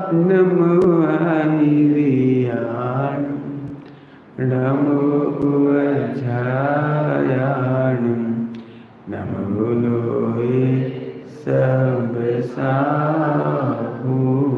नमो आयिरियाणं नमो अध्यायाणं नमो लोहे सब साहून।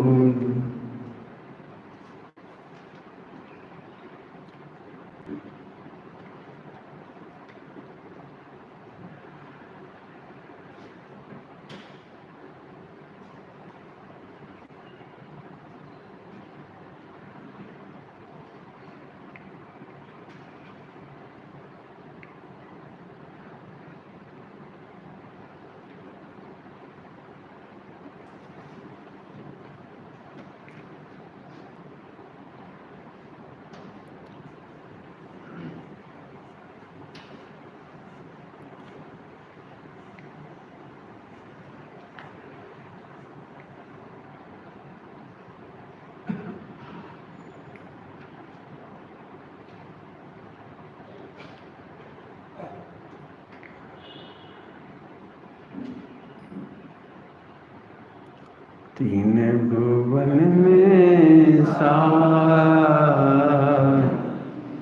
तीन भुवन में सार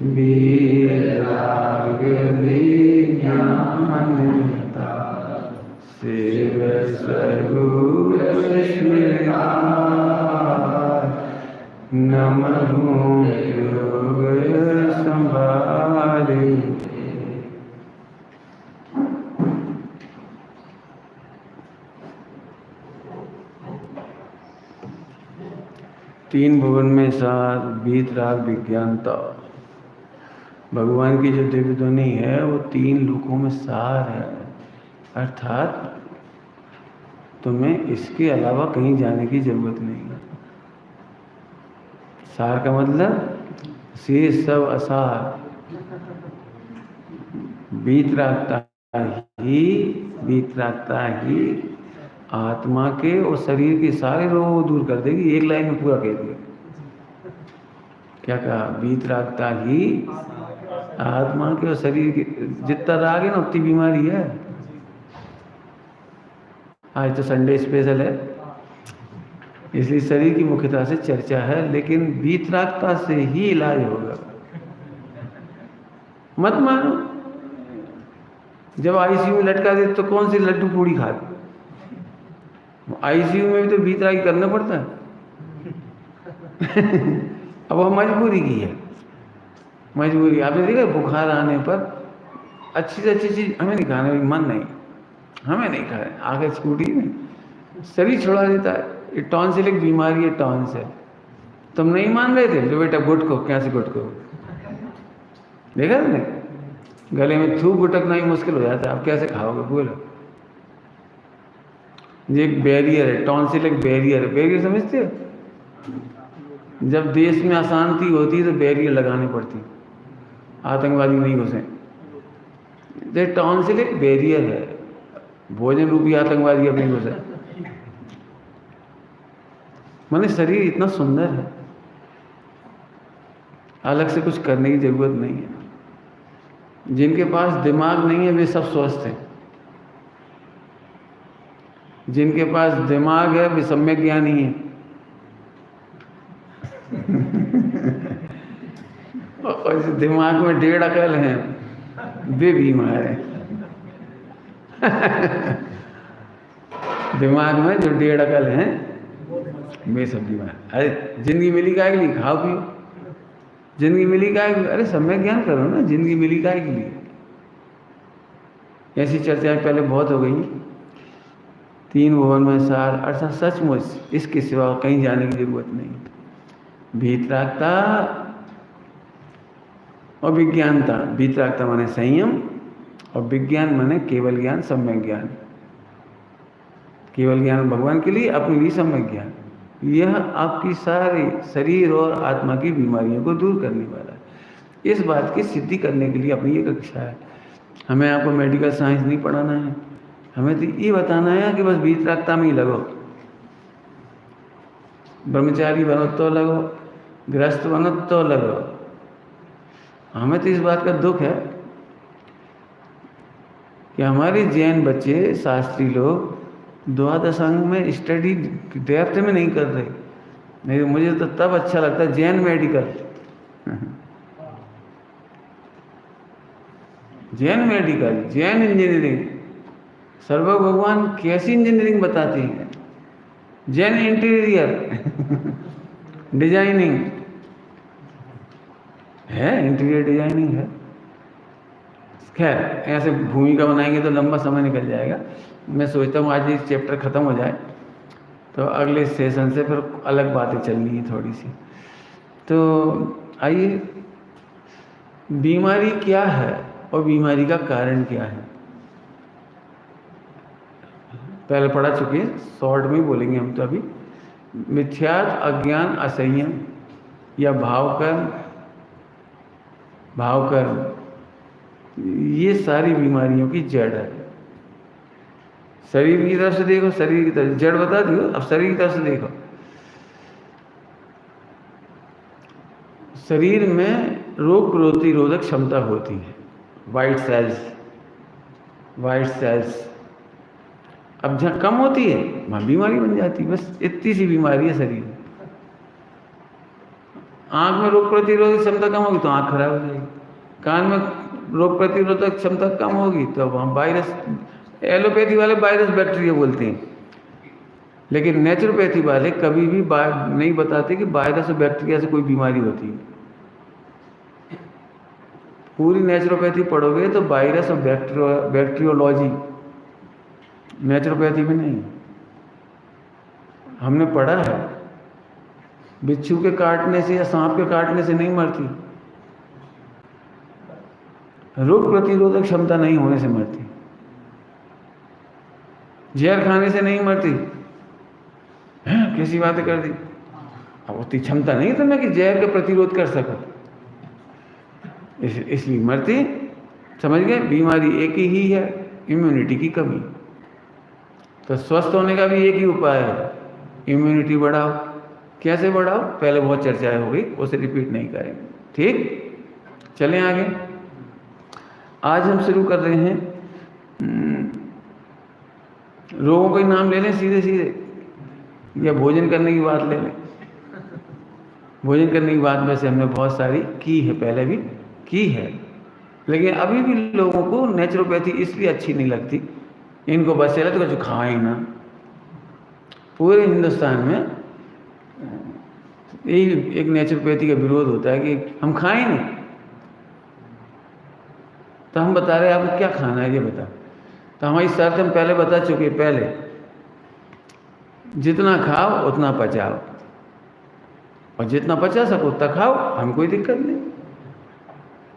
विराग विज्ञानता शिव स्वरूप श्रीनाथ नमो योग संभारे। तीन भुवन में सार वीतराग विज्ञानता। भगवान की जो दिव्य ध्वनि है वो तीन लोकों में सार है, अर्थात तुम्हें इसके अलावा कहीं जाने की जरूरत नहीं है। सार का मतलब शेष सब असार। वीतरागता ही आत्मा के और शरीर के सारे रोगों को दूर कर देगी। एक लाइन में पूरा कह दिया। क्या कहा? वीतरागता ही आत्मा के और शरीर के, जितना राग है ना उतनी बीमारी है। आज तो संडे स्पेशल है इसलिए शरीर की मुख्यता से चर्चा है, लेकिन वीतरागता से ही इलाज होगा। मत मानो, जब आईसीयू में लटका दे तो कौन सी लड्डू पूड़ी खाते? आईसीयू में भी तो वीतरागी करना पड़ता है। अब वह मजबूरी की है, मजबूरी। आपने देखा बुखार आने पर अच्छी से अच्छी चीज हमें नहीं खाने, मन नहीं, हमें नहीं खाए, आगे छूटी नहीं, शरीर छोड़ा देता है। ये टॉन्सिल एक बीमारी है, टॉन्सिल। तुम नहीं मान रहे थे तो बेटा गुटको, कैसे गुटको? देखा तुमने? गले में थूक गुटकना ही मुश्किल हो जाता है, आप कैसे खाओगे? बोलो। ये एक बैरियर है, टॉन्सिल एक बैरियर है। बैरियर समझते हो? जब देश में अशांति होती है तो बैरियर लगाने पड़ती, आतंकवादी नहीं घुसे। टॉन्सिल एक बैरियर है, भोजन रूपी आतंकवादी अब नहीं घुसे। माने शरीर इतना सुंदर है, अलग से कुछ करने की जरूरत नहीं है। जिनके पास दिमाग नहीं है वे सब स्वस्थ हैं, जिनके पास दिमाग है वे सम्यक ज्ञानी है। और दिमाग में 1.5 अकल है वे बीमार है। दिमाग में जो 1.5 अकल है वे सब बीमार। अरे जिंदगी मिली काहे के लिए? खाओ पियो। जिंदगी मिली काहे के लिए? अरे सम्यक ज्ञान करो ना। जिंदगी मिली काहे के लिए? ऐसी चर्चाएं पहले बहुत हो गई। तीन भुवन में सार अर्थात सचमुच इसके सिवा कहीं जाने की जरूरत नहीं। वीतरागता और विज्ञानता। वीतरागता माने संयम और विज्ञान माने केवल ज्ञान, सम्यक ज्ञान। केवल ज्ञान भगवान के लिए, अपने लिए सम्यक ज्ञान। यह आपकी सारे शरीर और आत्मा की बीमारियों को दूर करने वाला है। इस बात की सिद्धि करने के लिए अपनी ये कक्षा है। हमें आपको मेडिकल साइंस नहीं पढ़ाना है, हमें तो ये बताना है कि बस वीतरागता में ही लगो। ब्रह्मचारी बनो तो लगो, गृहस्थ बनो तो लगो। हमें तो इस बात का दुख है कि हमारे जैन बच्चे, शास्त्री लोग द्वादश अंग में स्टडी डेप्थ में नहीं कर रहे। नहीं तो मुझे तो तब अच्छा लगता है Jain medical. Jain medical, Jain engineering, सर्वभग भगवान कैसी इंजीनियरिंग बताते हैं। जैन इंटीरियर डिजाइनिंग है, इंटीरियर डिजाइनिंग है। खैर ऐसे भूमिका बनाएंगे तो लंबा समय निकल जाएगा। मैं सोचता हूँ आज ये चैप्टर ख़त्म हो जाए तो अगले सेशन से फिर अलग बातें चलनी है थोड़ी सी। तो आइए, बीमारी क्या है और बीमारी का कारण क्या है, पहले पढ़ा चुके हैं, शॉर्ट में बोलेंगे हम तो अभी। मिथ्यात्व, अज्ञान, असंयम या भावकर्म, ये सारी बीमारियों की जड़ है। शरीर की तरफ से देखो, शरीर की तरफ जड़ बता दियो, अब शरीर की तरफ से देखो। शरीर में रोग प्रतिरोधक क्षमता होती है, वाइट सेल्स। अब जहाँ कम होती है वहाँ बीमारी बन जाती है। बस इतनी सी बीमारी है शरीर में। आँख में रोग प्रतिरोधक क्षमता कम होगी तो आँख खराब हो जाएगी। कान में रोग प्रतिरोधक क्षमता कम होगी तो वहाँ वायरस, एलोपैथी वाले वायरस बैक्टीरिया बोलते हैं, लेकिन नेचुरोपैथी वाले कभी भी नहीं बताते कि वायरस और बैक्टीरिया से कोई बीमारी होती है। पूरी नेचुरोपैथी पढ़ोगे तो वायरस और बैक्टीरियोलॉजी नेचुरोपैथी में नहीं। हमने पढ़ा है बिच्छू के काटने से या सांप के काटने से नहीं मरती, रोग प्रतिरोधक क्षमता नहीं होने से मरती। जहर खाने से नहीं मरती। कैसी बातें कर दी। अब उतनी क्षमता नहीं तुम्हें कि जहर का प्रतिरोध कर सको, इसलिए मरती। समझ गए, बीमारी एक ही है, इम्यूनिटी की कमी। तो स्वस्थ होने का भी एक ही उपाय है, इम्यूनिटी बढ़ाओ। कैसे बढ़ाओ, पहले बहुत चर्चाएं हो गई, उसे रिपीट नहीं करेंगे। ठीक, चलें आगे। आज हम शुरू कर रहे हैं, रोगों के नाम ले लें सीधे सीधे, या भोजन करने की बात ले लें। भोजन करने की बात वैसे हमने बहुत सारी की है, पहले भी की है, लेकिन अभी भी लोगों को नेचुरोपैथी इसलिए अच्छी नहीं लगती, इनको बस चला तो कुछ खाएं ना। पूरे हिंदुस्तान में यही एक नेचुरोपैथी का विरोध होता है कि हम खाएं नहीं। तो हम बता रहे हैं आपको क्या खाना है ये बता। तो हमारी शर्त हम पहले बता चुके, पहले जितना खाओ उतना पचाओ, और जितना पचा सको उतना खाओ, हमें कोई दिक्कत नहीं।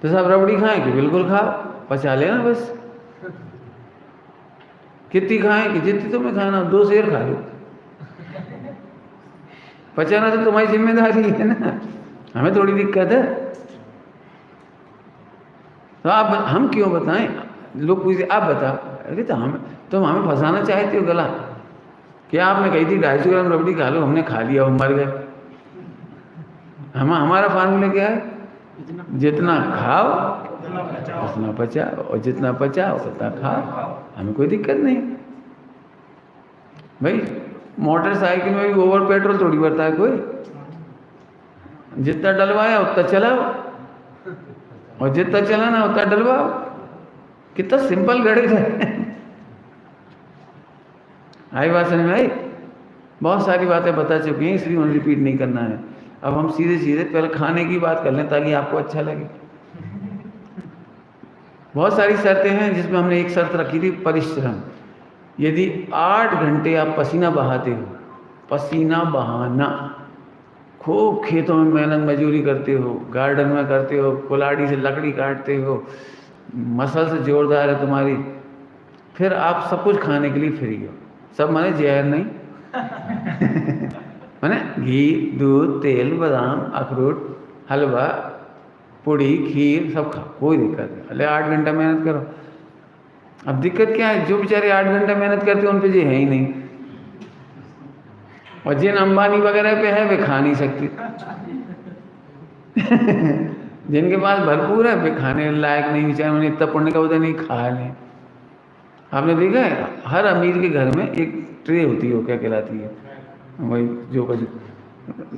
तो सब रबड़ी खाएं कि बिल्कुल खाओ, पचा लेना बस। कितनी खाएं कि जितनी तुम्हें खाना, 2 शेर खा लो, पचाना तो तुम्हारी जिम्मेदारी है ना, हमें थोड़ी दिक्कत है। तो आप, हम क्यों बताएं? लोग पूछते आप बताओ, अरे तो तुम हमें फंसाना चाहते हो गला। क्या आपने कही थी 250 ग्राम रबड़ी खा लो, हमने खा लिया, हम मर गए। हमारा फार्मूला क्या है? जितना खाओ उतना पचाओ, और जितना पचाओ उतना खाओ, हमें कोई दिक्कत नहीं। भाई मोटरसाइकिल में भी ओवर पेट्रोल थोड़ी भरता है कोई, जितना डलवाया उतना चलाओ, और जितना चलाना उतना डलवाओ। कितना सिंपल गणित है। आई बात समझ में आई? बहुत सारी बातें बता चुकी हैं, इसलिए उन्हें रिपीट नहीं करना है। अब हम सीधे सीधे पहले खाने की बात कर लें ताकि आपको अच्छा लगे। बहुत सारी शर्तें हैं जिसमें हमने एक शर्त रखी थी, परिश्रम। यदि 8 घंटे आप पसीना बहाते हो, पसीना बहाना, खूब खेतों में मेहनत मजदूरी करते हो, गार्डन में करते हो, कुल्हाड़ी से लकड़ी काटते हो, मसल से जोरदार है तुम्हारी, फिर आप सब कुछ खाने के लिए फ्री हो। सब माने जहर नहीं माने घी, दूध, तेल, बादाम, अखरोट, हलवा, पूड़ी, खीर सब खाओ, कोई दिक्कत नहीं। अरे 8 घंटा मेहनत करो। अब दिक्कत क्या है, जो बेचारे 8 घंटा मेहनत करते हैं उन पे ये है ही नहीं, और जिन अंबानी वगैरह पे है वे खा नहीं सकते। जिनके पास भरपूर है वे खाने लायक नहीं, बेचारे उन्हें इतना पुण्य का उदय नहीं, खा लें। आपने देखा है हर अमीर के घर में एक ट्रे होती है, वो क्या कहलाती है, वही जो कुछ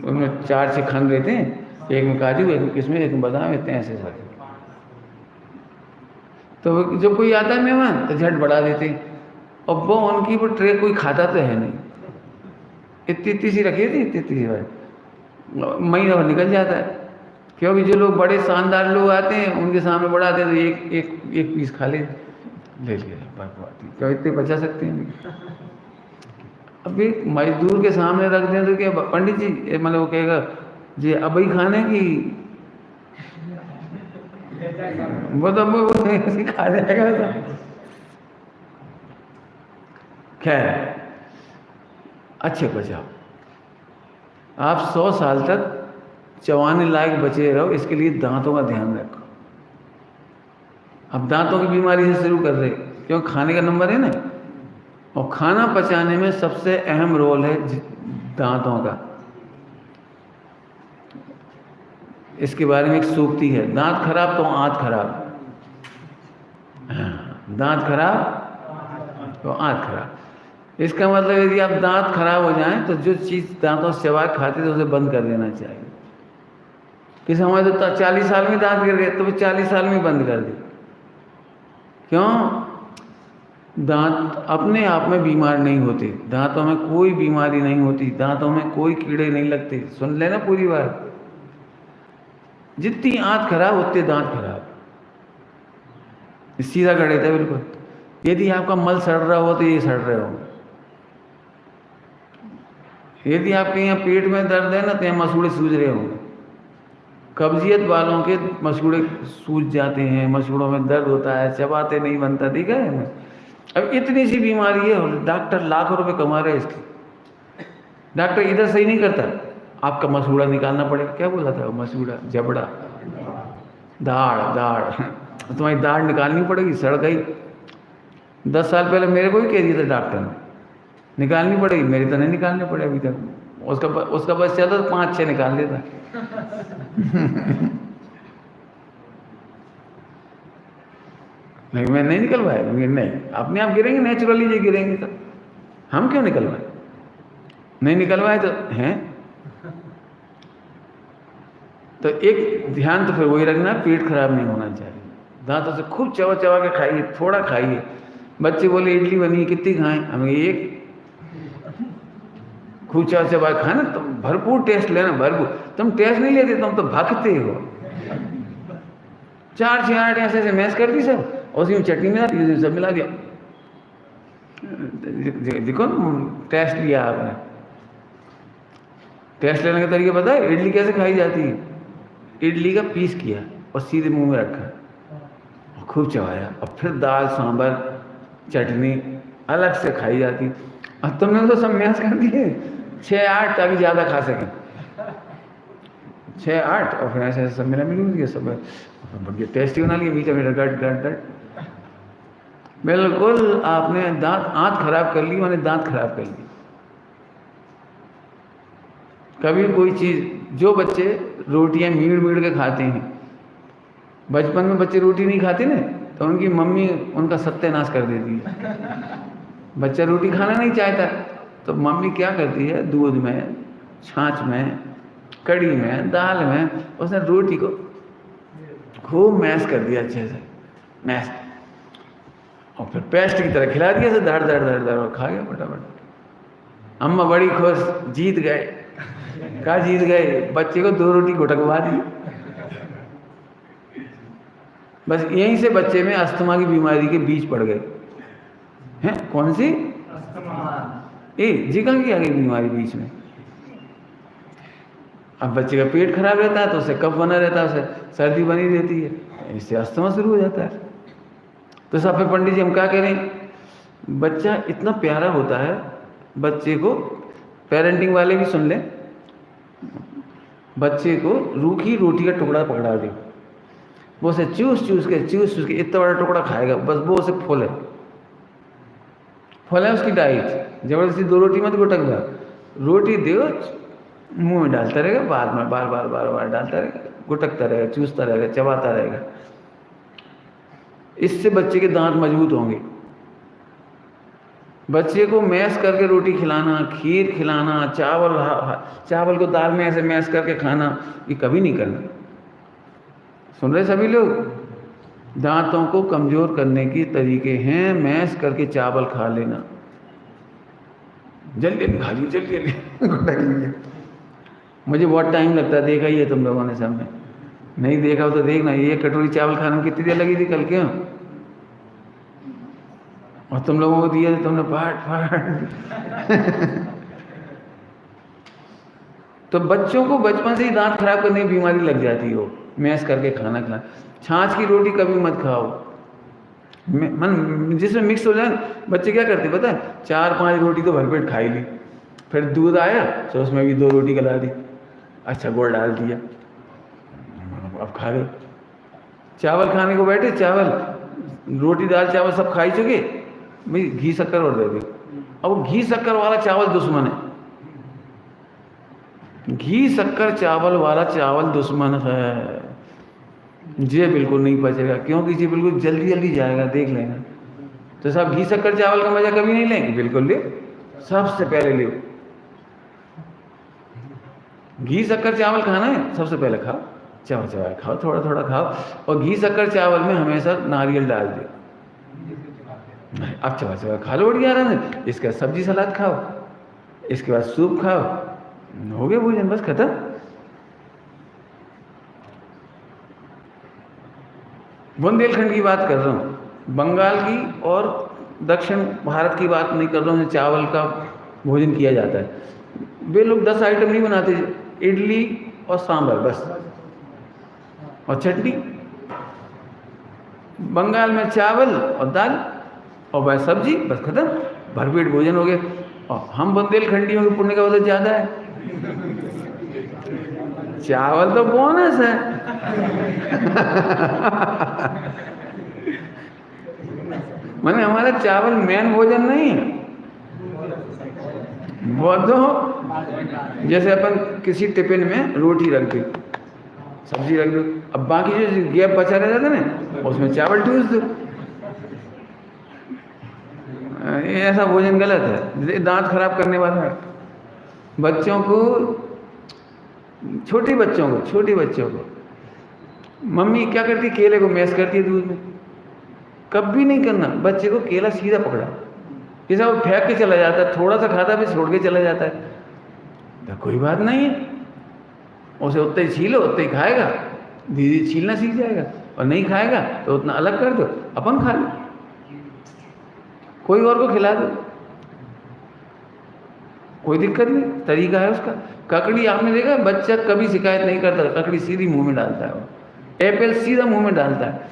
उनमें 4-6 खंड रहते हैं, एक में काजू, एक में किशमिश, एक में बादाम, इतने ऐसे सारे। तो जब कोई आता है मेहमान तो झट बढ़ा देते हैं, और वो उनकी वो ट्रे कोई खाता तो है नहीं, इतनी इतनी सी रखी थी, इतनी इतनी सी भाई, महीना भर निकल जाता है। क्योंकि जो लोग बड़े शानदार लोग आते हैं उनके सामने बढ़ाते हैं तो एक एक एक पीस खा ले लिया, क्या इतने बचा सकते हैं। अभी मजदूर के सामने रख दें तो क्या पंडित जी, मतलब वो कहेगा जी अब ही खाने की, वो तो वो खा जाएगा। तो खैर अच्छे बचाओ, आप 100 साल तक चबाने लायक बचे रहो, इसके लिए दांतों का ध्यान रखो। अब दांतों की बीमारी से शुरू कर रहे, क्योंकि खाने का नंबर है ना, और खाना पचाने में सबसे अहम रोल है दांतों का। इसके बारे में एक सूक्ति है, दांत खराब तो आंत खराब। दांत खराब तो आंत खराब। इसका मतलब यदि आप दांत खराब हो जाएं तो जो चीज़ दांतों से चबा खाते थे उसे बंद कर देना चाहिए। किसी हमारे तो 40 साल में दांत गिर गए तो फिर 40 साल में बंद कर दी। क्यों? दांत अपने आप में बीमार नहीं होते, दांतों में कोई बीमारी नहीं होती, दांतों में कोई कीड़े नहीं लगते। सुन लेना पूरी बात, जितनी आंत खराब उतने दांत खराब, सीधा कर देता है बिल्कुल। यदि आपका मल सड़ रहा हो तो ये सड़ रहे हो, यदि आपके यहाँ पेट में दर्द है ना तो यहाँ मसूड़े सूज रहे होंगे। कब्जियत वालों के मसूड़े सूज जाते हैं, मसूड़ों में दर्द होता है, चबाते नहीं बनता, देखा है हमें। अब इतनी सी बीमारी है, डॉक्टर लाखों रुपए कमा रहे हैं इसके। डॉक्टर इधर सही नहीं करता, आपका मसूड़ा निकालना पड़ेगा। क्या बोला था? मसूड़ा, जबड़ा, दाढ़ तुम्हारी दाढ़ निकालनी पड़ेगी, सड़ गई। 10 साल पहले मेरे को ही कह दिया था डॉक्टर ने, निकालनी पड़ेगी। मेरी तो नहीं निकालनी पड़े अभी तक। उसका बस चलता तो 5-6 निकाल देता। नहीं, मैं नहीं निकलवाया। नहीं, अपने आप गिरेंगे, नेचुरली जो गिरेंगे। तो हम क्यों निकलवाए? नहीं निकलवाए तो हैं। तो एक ध्यान तो फिर वही रखना, पेट खराब नहीं होना चाहिए। दांतों से खूब चबा चबा के खाइए, थोड़ा खाइए। बच्चे बोले इडली बनी, कितनी खाएं? हमें एक। खूब चबा चबा खाना, तुम भरपूर टेस्ट लेना, भरपूर। तुम टेस्ट नहीं लेते, तुम तो भागते हो। 4-6 8 ऐसे मैश कर दी सब, और उसी में चटनी मिला दी, सब मिला दिया। देखो टेस्ट लिया आपने। टेस्ट लेने का तरीका पता है? इडली कैसे खाई जाती है? इडली का पीस किया और सीधे मुंह में रखा और खूब चबाया, और फिर दाल सांभर चटनी अलग से खाई जाती। और तुमने तो सब मैश कर दिए 6-8 ताकि ज़्यादा खा सकें। 6-8 और फिर ऐसे सब मिला मिलूंगी, सब बढ़िया टेस्टी बना लिया। मीठा मीठा गट गट गट। बिल्कुल आपने आंत खराब कर ली, मैंने दांत खराब कर ली। कभी कोई चीज़, जो बच्चे रोटियां मीड़ के खाते हैं, बचपन में बच्चे रोटी नहीं खाते ना, तो उनकी मम्मी उनका सत्यानाश कर देती है। बच्चा रोटी खाना नहीं चाहता तो मम्मी क्या करती है, दूध में, छाछ में, कड़ी में, दाल में उसने रोटी को खूब मैश कर दिया, अच्छे से मैश, और फिर पेस्ट की तरह खिला दिया, धड़ धड़ धड़ धड़, और खा गया फटाफट। अम्मा बड़ी खुश, जीत गए। क्या जीत गए? बच्चे को 2 रोटी घुटकवा दी। बस यहीं से बच्चे में अस्थमा की बीमारी के बीज पड़ गए हैं। कौन सी? जिगल की आ गई बीमारी बीच में। अब बच्चे का पेट खराब रहता है तो उसे कफ बना रहता है, उसे सर्दी बनी रहती है, इससे अस्थमा शुरू हो जाता है। तो सब पे पंडित जी हम क्या करें? बच्चा इतना प्यारा होता है, बच्चे को पेरेंटिंग वाले भी सुन लें, बच्चे को रूखी रोटी का टुकड़ा पकड़ा दे, वो उसे चूस के इतना बड़ा टुकड़ा खाएगा, बस वो उसे फूले उसकी डाइट। जबरदस्ती 2 रोटी मत घुटक दो, रोटी दो, मुंह में डालता रहेगा, बाद में बार बार डालता रहेगा, घुटकता रहेगा, चूसता रहेगा, चबाता रहेगा। इससे बच्चे के दांत मजबूत होंगे। बच्चे को मैश करके रोटी खिलाना, खीर खिलाना, चावल को दाल में ऐसे मैश करके खाना, ये कभी नहीं करना। सुन रहे सभी लोग? दांतों को कमज़ोर करने के तरीके हैं, मैश करके चावल खा लेना, जल्दी जल्दी खा लीजिए, जल्दी जल्दी मुझे बहुत टाइम लगता है, देखा ही है तुम लोगों ने सबने, नहीं देखा हो तो देखना। ये कटोरी चावल खाने में कितनी देर लगी थी कल के, और तुम लोगों को दिया तो तुमने फाट तो बच्चों को बचपन से ही दांत खराब करने की बीमारी लग जाती हो, मैश करके खाना खिलाना। छाछ की रोटी कभी मत खाओ, जिसमें मिक्स हो जाए। बच्चे क्या करते पता है, 4-5 रोटी तो भरपेट खा ही ली, फिर दूध आया तो उसमें भी 2 रोटी गला दी, अच्छा गुड़ डाल दिया, अब खा रहे। चावल खाने को बैठे, चावल रोटी दाल चावल सब खा ही चुके, भाई घी शक्कर और दे दी। अब घी शक्कर वाला चावल दुश्मन है, घी शक्कर चावल वाला चावल दुश्मन है, ये बिल्कुल नहीं पचेगा, क्योंकि ये बिल्कुल जल्दी जल्दी जाएगा, देख लेना। तो सब घी शक्कर चावल का मजा कभी नहीं लेंगे, बिल्कुल ले, सबसे पहले ले। घी शक्कर चावल खाना है, सबसे पहले खाओ, चबा चबा खाओ, थोड़ा थोड़ा खाओ, और घी शक्कर चावल में हमेशा नारियल डाल दो। अब चबा चबा खा लो, बढ़िया रहा। इसके बाद सब्जी सलाद खाओ, इसके बाद सूप खाओ, हो गया भोजन, बस खत्म। बुंदेलखंड की बात कर रहा हूँ, बंगाल की और दक्षिण भारत की बात नहीं कर रहा हूँ, चावल का भोजन किया जाता है। वे लोग 10 आइटम नहीं बनाते, इडली और सांभर बस, और चटनी। बंगाल में चावल और दाल और बस सब्जी, बस खत्म, भरपेट भोजन हो गया। और हम बुंदेलखंडियों के पुण्य का वजन ज़्यादा है, चावल तो बोनस है मैंने हमारा चावल मेन भोजन नहीं है। जैसे अपन किसी टिफिन में रोटी रख दी, सब्जी रख दो, अब बाकी जो गैप बचा रह जाता ना, उसमें चावल ठूस दो। ऐसा भोजन गलत है, दांत खराब करने वाला है। बच्चों को, छोटे बच्चों को मम्मी क्या करती, केले को मैश करती है दूध में। कभी नहीं करना, बच्चे को केला सीधा पकड़ा, जैसा वो फेंक के चला जाता है, थोड़ा सा खाता है फिर छोड़ के चला जाता है, तो कोई बात नहीं है, उसे उतना ही छीलो, उतना ही खाएगा, धीरे धीरे छीलना सीख जाएगा। और नहीं खाएगा तो उतना अलग कर दो, अपन खा लो, कोई और को खिला दो, कोई दिक्कत नहीं, तरीका है उसका। ककड़ी आपने देखा, बच्चा कभी शिकायत नहीं करता, ककड़ी सीधी मुंह में डालता है, वो एप्पल सीधा मुंह में डालता है,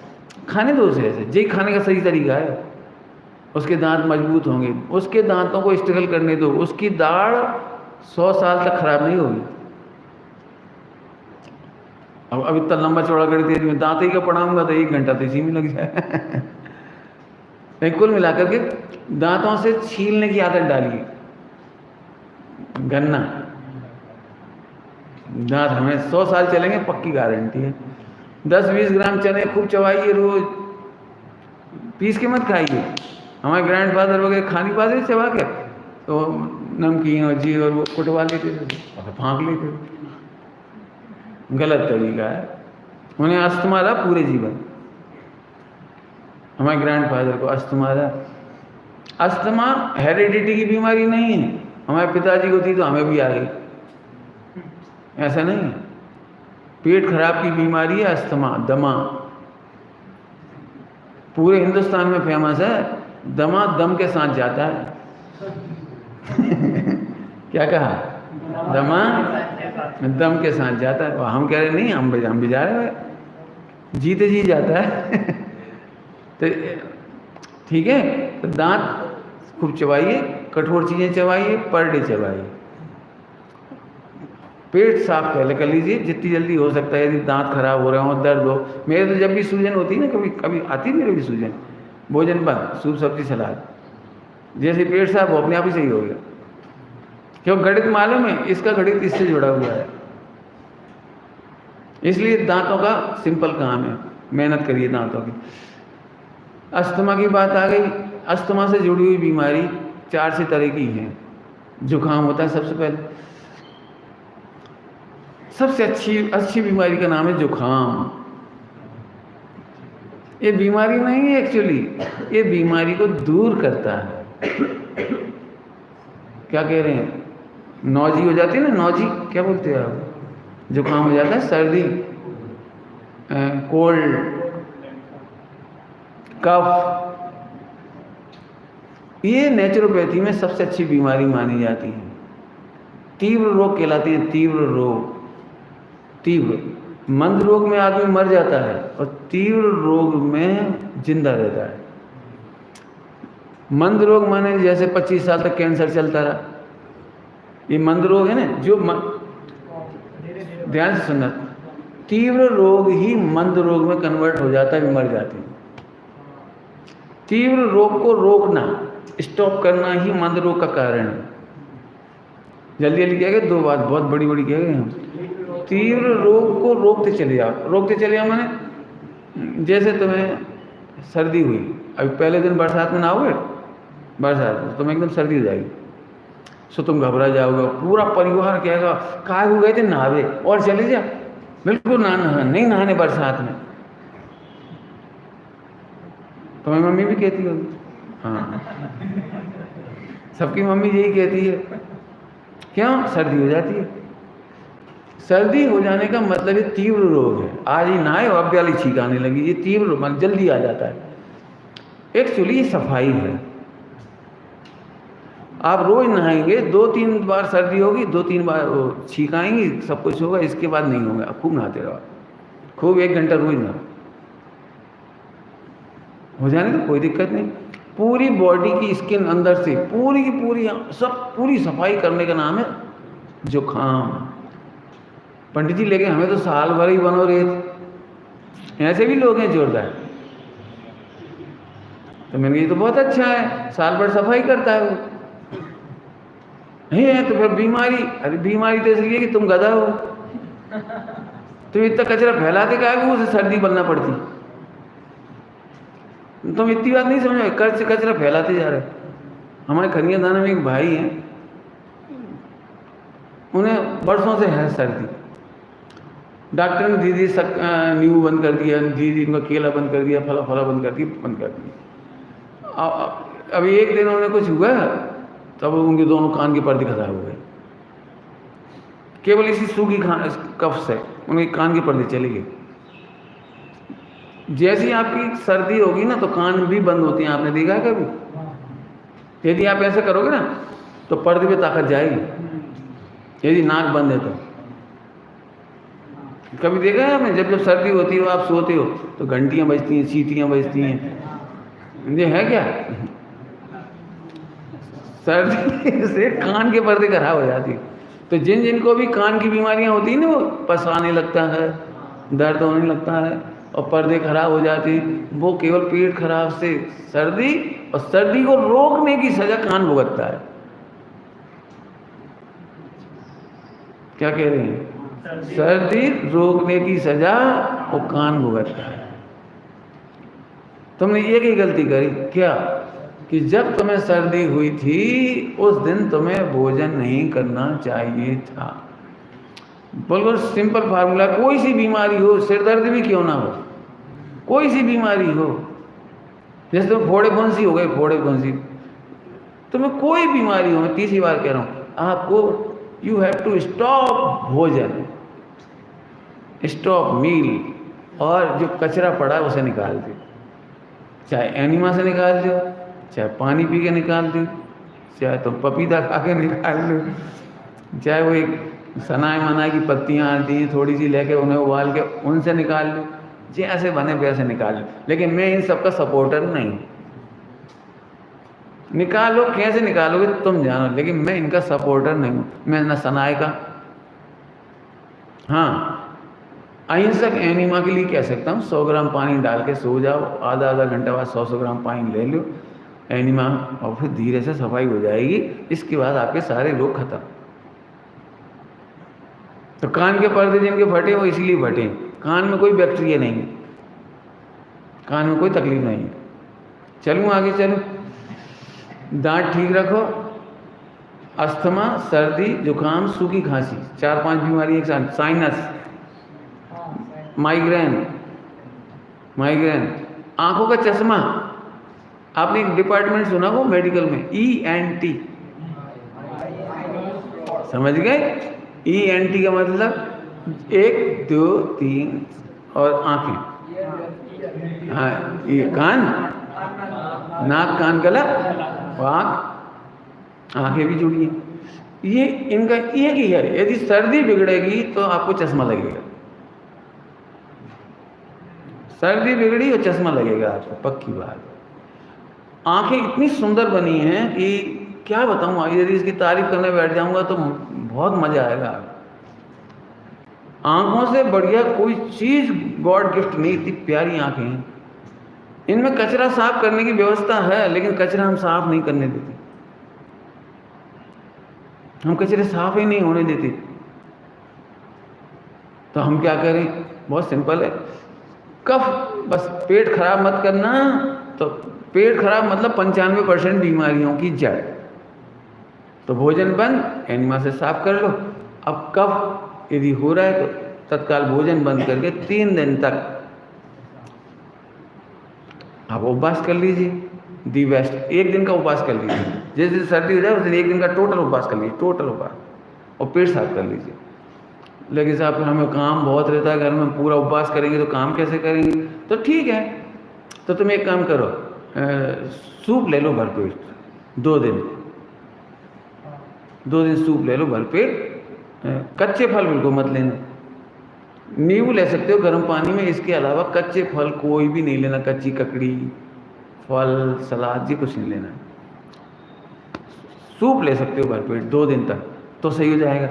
खाने दो उसे ऐसे, जे खाने का सही तरीका है। उसके दांत मजबूत होंगे, उसके दांतों को स्ट्रगल करने दो, उसकी दाढ़ 100 साल तक खराब नहीं होगी। अब इतना लंबा चौड़ा कर दिया, मैं दांत ही का पढ़ाऊंगा तो 1 घंटा तो इसी में लग जाए कुल मिलाकर के दांतों से छीलने की आदत डालिए। गन्ना दांत हमें 100 साल चलेंगे, पक्की गारंटी है। 10-20 ग्राम चने खूब चबाइए, रोज पीस के मत खाइए। हमारे ग्रैंडफादर वगैरह खानी पाते चबा के, तो नमकीन और जी और वो कुटवा लेते थे और फाँक लेते थे, गलत तरीका है। उन्हें अस्थमा रहा पूरे जीवन, हमारे ग्रैंडफादर को अस्थमा रहा। अस्थमा हेरिडिटी की बीमारी नहीं है, हमारे पिताजी को थी तो हमें भी आ गई, ऐसा नहीं है। पेट खराब की बीमारी है अस्थमा, दमा, पूरे हिंदुस्तान में फेमस है। दमा दम के साथ जाता है क्या कहा, दमा दम के साथ जाता है। हम कह रहे नहीं, हम भी जा रहे हैं, जीते जी जाता है तो ठीक है। तो दांत खूब चबाइए, कठोर चीज़ें चबाइए, पर डे चबाइए। पेट साफ पहले कर लीजिए जितनी जल्दी हो सकता है। यदि दांत खराब हो रहे हो, दर्द हो, मेरे तो जब भी सूजन होती है ना, कभी कभी आती मेरे भी सूजन, भोजन बंद, सूप सब्जी सलाद, जैसे पेट साफ हो अपने आप ही सही हो गया। क्यों, गणित मालूम है, इसका गणित इससे जुड़ा हुआ है। इसलिए दांतों का सिंपल काम है, मेहनत करिए दांतों की। अस्थमा की बात आ गई, अस्थमा से जुड़ी हुई बीमारी 4 तरह की हैं। जुकाम होता है सबसे पहले, सबसे अच्छी बीमारी का नाम है जुकाम। ये बीमारी नहीं है एक्चुअली, ये बीमारी को दूर करता है। क्या कह रहे हैं, नौजी हो जाती है ना, नौजी क्या बोलते हैं आप, जुकाम हो जाता है, सर्दी, कोल्ड, कफ, ये नेचुरोपैथी में सबसे अच्छी बीमारी मानी जाती है। तीव्र रोग कहलाती है, तीव्र रोग। तीव्र मंद रोग में आदमी मर जाता है और तीव्र रोग में जिंदा रहता है। मंद रोग माने जैसे 25 साल तक कैंसर चलता रहा, ये मंद रोग है ना। जो ध्यान से सुनना, तीव्र रोग ही मंद रोग में कन्वर्ट हो जाता है, मर जाते हैं। तीव्र रोग को रोकना, स्टॉप करना ही मंद रोग का कारण है। जल्दी जल्दी कह गए, 2 बात बहुत बड़ी बड़ी कह गए हम। तीव्र रोग को रोकते चले जाओ। रोकते चले जाओ माने जैसे तुम्हें सर्दी हुई, अभी पहले दिन बरसात में नहाओगे, बरसात में तुम्हें एकदम सर्दी हो जाएगी, सो तुम घबरा जाओगे। पूरा परिवार कहेगा कहाँ हो गए थे, नहावे और चले जा, बिल्कुल नहीं नहाने बरसात में। तुम्हें मम्मी भी कहती होगी, हाँ सबकी मम्मी यही कहती है। क्यों? सर्दी हो जाती है। सर्दी हो जाने का मतलब ये तीव्र रोग है। आज ही नहाए और अब वाली छींक आने लगी, ये तीव्र रोग जल्दी आ जाता है। एक्चुअली ये सफाई है। आप रोज नहाएंगे, 2-3 बार सर्दी होगी, 2-3 बार छींक आएंगी, सब कुछ होगा, इसके बाद नहीं होगा। आप खूब नहाते रहो, खूब 1 घंटा रोज नहाओ, हो जाने तो कोई दिक्कत नहीं। पूरी बॉडी की स्किन अंदर से पूरी की पूरी पूरी सफाई करने का नाम है जुकाम। पंडित जी लेके हमें तो साल भर ही बनो रहे थे, ऐसे भी लोग हैं जोरदार। तो मैंने कहा ये तो बहुत अच्छा है, साल भर सफाई करता है वो। है तो फिर बीमारी, अरे बीमारी तो इसलिए कि तुम गधा हो, तुम इतना कचरा फैलाते क्या है, उसे सर्दी बनना पड़ती। तुम इतनी बात नहीं समझो, कर्ज से कचरा फैलाते जा रहे। हमारे खनिया दाना में एक भाई हैं, उन्हें बरसों से है सर्दी। डॉक्टर ने दीदी नींबू बंद कर दिया, दीदी उनका केला बंद कर दिया, फला बंद कर दिया। अभी एक दिन उन्हें कुछ हुआ, तब उनके दोनों कान के पर्दे खराब हो गए। केवल इसी सूखी कफ से उनके कान के पर्दे चले गए। जैसी आपकी सर्दी होगी ना तो कान भी बंद होते हैं, आपने देखा है कभी? यदि आप ऐसा करोगे ना तो पर्दे पे ताकत जाएगी, यदि नाक बंद है तो। कभी देखा है आपने, जब सर्दी होती है आप सोते हो तो घंटियां बजती हैं, सीटियां बजती हैं, ये है क्या? सर्दी से कान के पर्दे खराब हो जाती। तो जिनको भी कान की बीमारियां होती हैं ना, वो पसाने लगता है, दर्द होने लगता है और पर्दे खराब हो जाती, वो केवल पेट खराब से सर्दी, और सर्दी को रोकने की सजा कान भुगतता है। क्या कह रहे हैं? सर्दी रोकने की सजा वो कान भुगतता है। तुमने एक ही गलती करी, क्या कि जब तुम्हें सर्दी हुई थी उस दिन तुम्हें भोजन नहीं करना चाहिए था। बिल्कुल सिंपल फार्मूला। कोई सी बीमारी हो, सिर दर्द भी क्यों ना हो, कोई सी बीमारी हो, जैसे तुम्हें फोड़े फुंसी हो गए, फोड़े फुंसी, तुम्हें कोई बीमारी हो, मैं 30 बार कह रहा हूँ, आपको यू हैव टू स्टॉप भोजन, स्टॉप मील, और जो कचरा पड़ा है उसे निकाल दो। चाहे एनिमा से निकाल दो, चाहे पानी पी के निकाल दो, चाहे तुम पपीता खा के निकाल लो, चाहे वो एक सनाए मनाए की पत्तियाँ आती हैं थोड़ी सी लेके उन्हें उबाल के उनसे निकाल लो, जैसे बने वैसे निकाल लो। लेकिन मैं इन सब का सपोर्टर नहीं। निकालो, कैसे निकालोगे तुम जानो, लेकिन मैं इनका सपोर्टर नहीं हूँ। मैं न सनाए का, हाँ अहिंसक एनिमा के लिए कह सकता हूँ, 100 ग्राम पानी डाल के सो जाओ, आधा घंटा बाद 100 ग्राम पानी ले लो एनिमा, और फिर धीरे से सफाई हो जाएगी। इसके बाद आपके सारे रोग खत्म। तो कान के पर्दे जिनके फटे वो इसलिए फटे, कान में कोई बैक्टीरिया नहीं है, कान में कोई तकलीफ नहीं है। चलूँ आगे, चलूँ। दांत ठीक रखो, अस्थमा, सर्दी, जुकाम, सूखी खांसी, 4-5 बीमारी एक साथ, साइनस, माइग्रेन, आंखों का चश्मा। आपने एक डिपार्टमेंट सुना हो मेडिकल में, ENT, समझ गए? ENT का मतलब 1, 2, 3 और आंखें। हाँ, ये कान, नाक, कान, गला और आंखें भी जुड़ी हैं। ये इनका एक ही है। यदि सर्दी बिगड़ेगी तो आपको चश्मा लगेगा, सर्दी बिगड़ी और चश्मा लगेगा आपको, पक्की बात। आंखें इतनी सुंदर बनी हैं कि क्या बताऊं, यदि इसकी तारीफ करने बैठ जाऊंगा तो बहुत मजा आएगा। आंखों से बढ़िया कोई चीज गॉड गिफ्ट नहीं, इतनी प्यारी आंखें हैं। इनमें कचरा साफ करने की व्यवस्था है, लेकिन कचरा हम साफ नहीं करने देते, हम कचरे साफ ही नहीं होने देते। तो हम क्या करें? बहुत सिंपल है, कफ, बस पेट खराब मत करना। तो पेट खराब मतलब 95% बीमारियों की जड़। तो भोजन बंद, एनिमा से साफ कर लो। अब कफ यदि हो रहा है तो तत्काल भोजन बंद करके 3 दिन तक आप उपवास कर लीजिए। दी बेस्ट, 1 दिन का उपवास कर लीजिए। जिस दिन सर्दी हो जाए उस दिन 1 दिन का टोटल उपवास कर लीजिए, टोटल उपवास, और पेट साफ कर लीजिए। लेकिन साहब हमें काम बहुत रहता है घर में, पूरा उपवास करेंगे तो काम कैसे करेंगे? तो ठीक है, तो तुम एक काम करो, सूप ले लो भरपेट, 2 दिन सूप ले लो भरपेट। कच्चे फल बिल्कुल मत लेना, नींबू ले सकते हो गर्म पानी में, इसके अलावा कच्चे फल कोई भी नहीं लेना, कच्ची ककड़ी, फल, सलाद, जी कुछ नहीं लेना। सूप ले सकते हो भरपेट 2 दिन तक, तो सही हो जाएगा।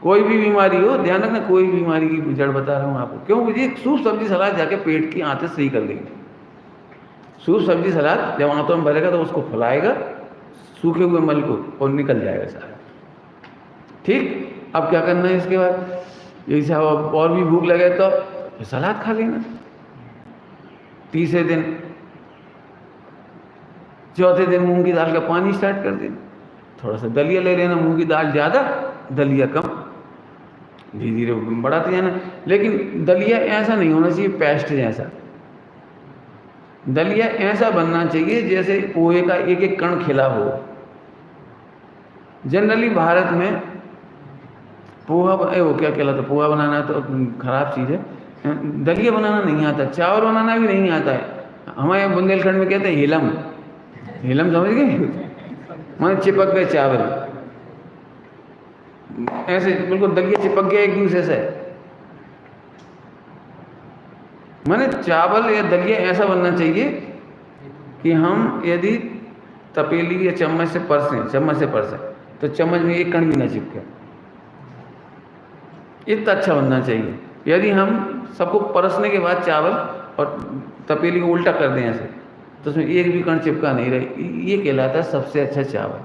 कोई भी बीमारी हो, ध्यान रखना, कोई भी बीमारी की जड़ बता रहा हूँ आपको, क्यों? ये सूप सब्जी सलाद जाके पेट की आंतें सही कर देंगे। सूप सब्जी सलाद जब आंतों में भरेगा तो उसको फुलाएगा, सूखे हुए मल को, और निकल जाएगा सारा। ठीक, अब क्या करना है इसके बाद? यदि से और भी भूख लगे तो सलाद खा लेना। तीसरे दिन, चौथे दिन मूंग की दाल का पानी स्टार्ट कर देना। थोड़ा सा दलिया ले लेना, मूंग की दाल ज़्यादा, दलिया कम, धीरे धीरे बढ़ाते जाना। लेकिन दलिया ऐसा नहीं होना चाहिए पेस्ट जैसा, दलिया ऐसा बनना चाहिए जैसे पोहे का एक एक कण खिला हो। जनरली भारत में पोहा, वो क्या कहलाता, पोहा बनाना तो खराब चीज़ है, दलिया बनाना नहीं आता, चावल बनाना भी नहीं आता है। हमारे बुंदेलखंड में कहते हैं हिलम, हिलम समझ गए, माने चिपक गए चावल, ऐसे बिल्कुल दलिया चिपक गया एक दूसरे से। माने चावल या दलिया ऐसा बनना चाहिए कि हम यदि तपेली या चम्मच से परसें तो चम्मच में एक कण भी ना चिपके, इतना अच्छा बनना चाहिए। यदि हम सबको परसने के बाद चावल और तपेली को उल्टा कर दें ऐसे, तो उसमें एक भी कण चिपका नहीं रहे, ये कहलाता है सबसे अच्छा चावल।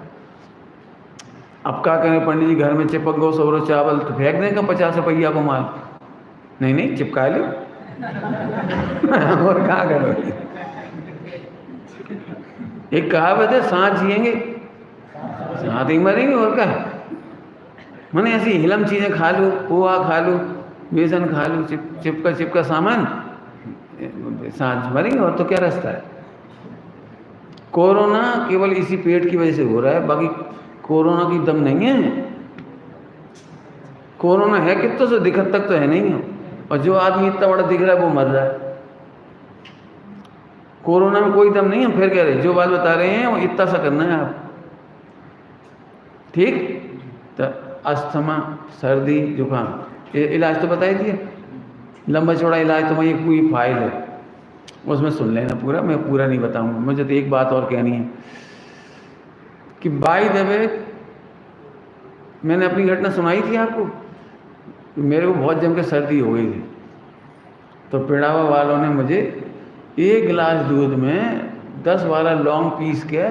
अब क्या करें पंडित जी, घर में चिपक गो 100 चावल, तो फेंक दें का 50 रुपया को माल? नहीं, चिपका लो और क्या करोगे? एक कहावत है, सांस जिएंगे साथ ही मरेंगे, और क्या? मैंने ऐसी हिलम चीज़ें खा लो, पोहा खा लो, बेसन खा लो, चिपका सामान, सांस मरेंगे, और तो क्या रास्ता है? कोरोना केवल इसी पेट की वजह से हो रहा है, बाकी कोरोना की दम नहीं है। कोरोना है कितनों से दिखत तक तो है नहीं है, और जो आदमी इतना बड़ा दिख रहा है वो मर रहा है। कोरोना में कोई दम नहीं है, फिर कह रहे जो बात बता रहे हैं वो इतना सा करना है आप। ठीक, तो अस्थमा, सर्दी, जुकाम, ये इलाज तो बता ही दिया, लंबा चौड़ा इलाज तो वही पूरी फाइल है, उसमें सुन लेना पूरा, मैं पूरा नहीं बताऊंगा। मुझे तो एक बात और कहनी है कि बाय द वे, मैंने अपनी घटना सुनाई थी आपको, मेरे को बहुत जम के सर्दी हो गई थी, तो पिड़ावा वालों ने मुझे 1 गिलास दूध में 10-12 लौंग पीस के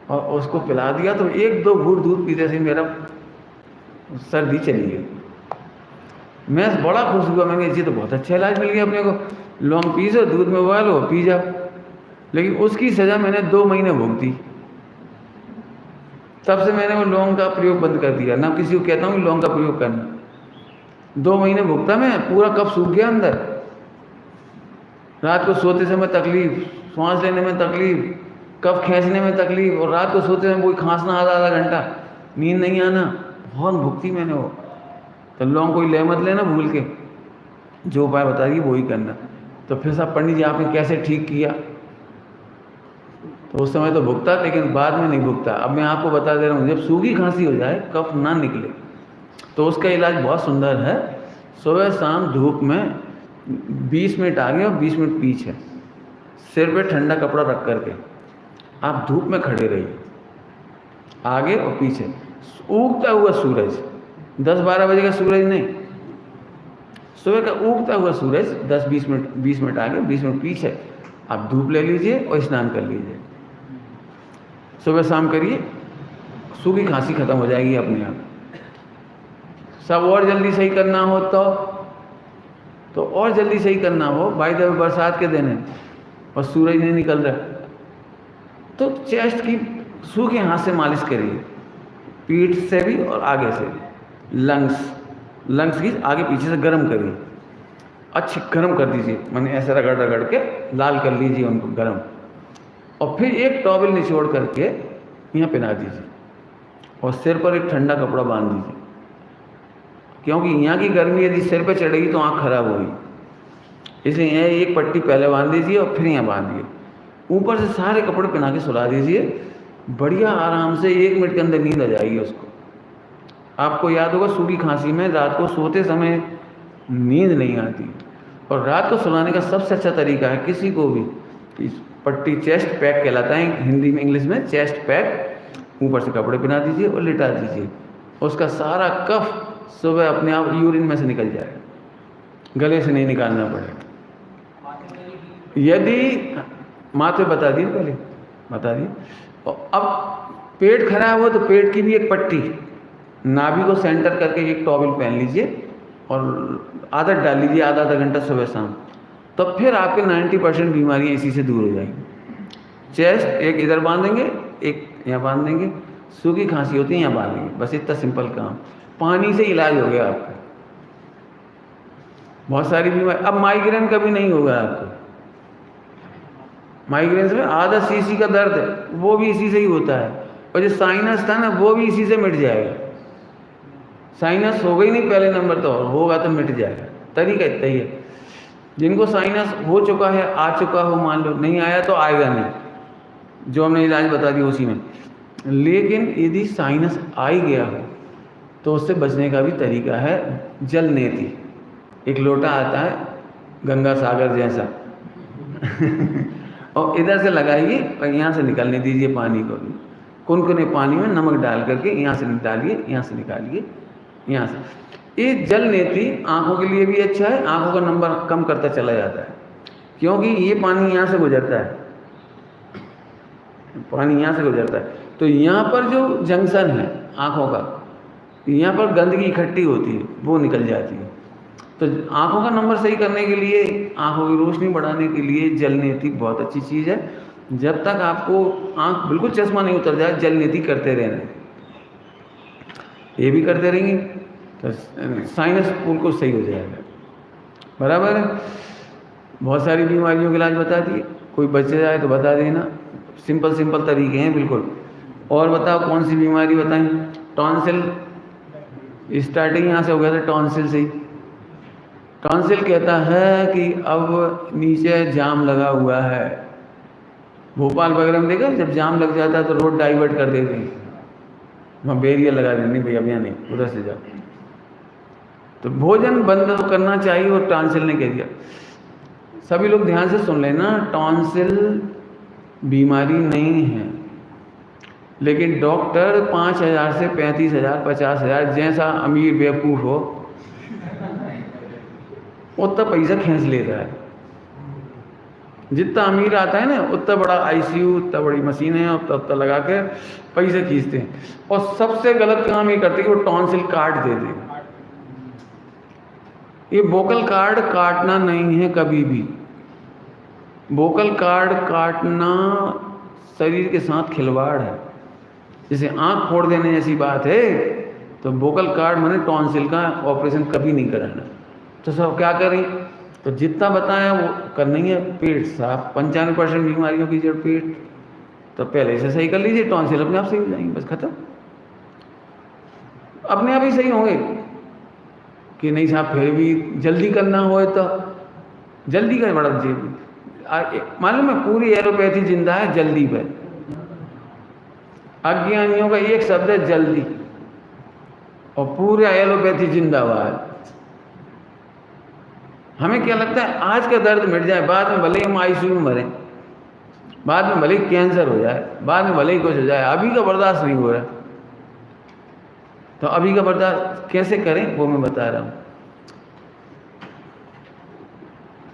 और उसको पिला दिया, तो 1-2 घूंट दूध पीते से मेरा सर्दी चली गई। मैं बड़ा खुश हुआ, मैंने जी तो बहुत अच्छा इलाज मिल गया अपने को, लौंग पीसो, दूध में उबालो, पी जाओ। लेकिन उसकी सज़ा मैंने 2 महीने भुगती। तब से मैंने वो लौंग का प्रयोग बंद कर दिया, ना किसी को कहता हूँ लौंग का प्रयोग करना। 2 महीने भुगता मैं, पूरा कफ सूख गया अंदर। रात को सोते समय तकलीफ, सांस लेने में तकलीफ, कफ खींचने में तकलीफ, और रात को सोते समय कोई खांसना आधा घंटा, नींद नहीं आना, बहुत भुगती मैंने वो। तो लौंग कोई ले मत लेना भूल के, जो उपाय बता दिए वही करना। तो फिर साहब पंडित जी आपने कैसे ठीक किया? तो उस समय तो भुगता, लेकिन बाद में नहीं भुगता। अब मैं आपको बता दे रहा हूँ, जब सूखी खांसी हो जाए, कफ ना निकले, तो उसका इलाज बहुत सुंदर है। सुबह शाम धूप में 20 मिनट आगे और 20 मिनट पीछे, सिर पे ठंडा कपड़ा रख करके आप धूप में खड़े रहिए, आगे और पीछे। उगता हुआ सूरज, 10-12 बजे का सूरज नहीं, सुबह का उगता हुआ सूरज 10-20 मिनट, 20 मिनट आगे 20 मिनट पीछे आप धूप ले लीजिए और स्नान कर लीजिए। सुबह शाम करिए, सूखी खांसी खत्म हो जाएगी अपने आप। सब और जल्दी सही करना हो तो और जल्दी सही करना हो, भाई जब बरसात के दिन है और सूरज नहीं निकल रहा, तो चेस्ट की सूखे हाथ से मालिश करिए, पीठ से भी और आगे से भी। लंग्स की आगे पीछे से गर्म करिए, अच्छी गर्म कर दीजिए, मैंने ऐसे रगड़ रगड़ के लाल कर लीजिए उनको गर्म, और फिर एक टॉवल निचोड़ करके यहाँ पहना दीजिए और सिर पर एक ठंडा कपड़ा बांध दीजिए, क्योंकि यहाँ की गर्मी यदि सिर पे चढ़ेगी तो आँख खराब होगी। इसलिए यहाँ एक पट्टी पहले बांध दीजिए और फिर यहाँ बांधिए, ऊपर से सारे कपड़े पहना के सुला दीजिए। बढ़िया आराम से 1 मिनट के अंदर नींद आ जाएगी उसको। आपको याद होगा सूखी खांसी में रात को सोते समय नींद नहीं आती, और रात को सुलाने का सबसे अच्छा तरीका है किसी को भी, इस पट्टी चेस्ट पैक कहलाता है हिंदी में, इंग्लिश में चेस्ट पैक, ऊपर से कपड़े पहना दीजिए और लिटा दीजिए। उसका सारा कफ सुबह अपने आप यूरिन में से निकल जाएगा, गले से नहीं निकालना पड़ेगा। यदि माथे बता दिए, पहले बता दिए। और अब पेट खराब हो तो पेट की भी एक पट्टी, नाभि को सेंटर करके एक टॉवल पहन लीजिए और आदत डाल लीजिए आधा घंटा सुबह शाम, तो फिर आपके 90% बीमारियाँ इसी से दूर हो जाएंगी। चेस्ट एक इधर बांधेंगे, एक यहाँ बांध देंगे, सूखी खांसी होती है यहाँ बांधेंगे, बस इतना सिंपल काम। पानी से इलाज हो गया आपका। बहुत सारी बीमारी, अब माइग्रेन कभी नहीं होगा आपको। माइग्रेन में आधा सीसी का दर्द है, वो भी इसी से ही होता है, और जो साइनस था ना वो भी इसी से मिट जाएगा। साइनस हो गई नहीं पहले नंबर तो, होगा तो मिट जाएगा, तरीका इतना ही है। जिनको साइनस हो चुका है, आ चुका हो, मान लो नहीं आया तो आएगा नहीं, जो हमने इलाज बता दिया उसी में। लेकिन यदि साइनस आ ही गया हो तो उससे बचने का भी तरीका है, जल नेति। एक लोटा आता है गंगा सागर जैसा और इधर से लगाइए और यहाँ से निकलने दीजिए पानी को, कुनकुने पानी में नमक डाल करके यहाँ से डालिए, यहाँ से निकालिए, यहाँ से। ये जल नेति आँखों के लिए भी अच्छा है, आँखों का नंबर कम करता चला जाता है, क्योंकि ये पानी यहाँ से गुजरता है, पानी यहाँ से गुजरता है। तो यहाँ पर जो जंक्शन है आँखों का, यहाँ पर गंदगी इकट्ठी होती है, वो निकल जाती है। तो आँखों का नंबर सही करने के लिए, आँखों की रोशनी बढ़ाने के लिए जल नेति बहुत अच्छी चीज़ है। जब तक आपको आँख बिल्कुल चश्मा नहीं उतर जाए, जल नेति करते रहना है। ये भी करते रहेंगे तो साइनस बिल्कुल सही हो जाएगा। बराबर है। बहुत सारी बीमारियों के इलाज बता दिए, कोई बच जाए तो बता देना, सिंपल तरीके हैं बिल्कुल। और बताओ कौन सी बीमारी बताएं? टॉन्सिल, स्टार्टिंग यहाँ से हो गया था टॉन्सिल से ही। टॉन्सिल कहता है कि अब नीचे जाम लगा हुआ है। भोपाल वगैरह में देखा, जब जाम लग जाता है तो रोड डाइवर्ट कर देते हैं, वहाँ बैरियर लगा देते, नहीं भैया भैया नहीं, उधर से जाओ। तो भोजन बंद करना चाहिए, और टॉन्सिल ने कह दिया। सभी लोग ध्यान से सुन लेना, टॉन्सिल बीमारी नहीं है, लेकिन डॉक्टर 5,000 से 35,000 50,000 जैसा अमीर बेवकूफ़ हो उतना पैसा खींच लेता है। जितना अमीर आता है ना, उतना बड़ा आईसीयू, उतना बड़ी मशीनें उतना लगा के पैसे खींचते हैं। और सबसे गलत काम ये करते हैं कि वो टॉन्सिल काट देते हैं। ये वोकल कार्ड काटना नहीं है कभी भी। वोकल कार्ड काटना शरीर के साथ खिलवाड़ है। जैसे आँख फोड़ देने जैसी बात है, तो वोकल कार्ड मैंने टॉन्सिल का ऑपरेशन कभी नहीं कराना। तो सब क्या करें, तो जितना बताया वो करना ही है। पेट साफ, 95% बीमारियों की जड़ पेट, तो पहले से सही कर लीजिए, टॉन्सिल अपने आप सही हो जाएंगे, बस खत्म, अपने आप ही सही होंगे। कि नहीं साहब फिर भी जल्दी करना हो तो जल्दी का बड़ा मालूम है, पूरी एलोपैथी जिंदा है जल्दी पर। अज्ञानियों का एक शब्द है जल्दी, और पूरा एलोपैथी जिंदाबाद। हमें क्या लगता है आज का दर्द मिट जाए, बाद में भले ही हम आईसीयू में मरें, बाद में भले ही कैंसर हो जाए, बाद में भले ही कुछ हो जाए, अभी का बर्दाश्त नहीं हो रहा। तो अभी का बर्दाश्त कैसे करें वो मैं बता रहा हूं।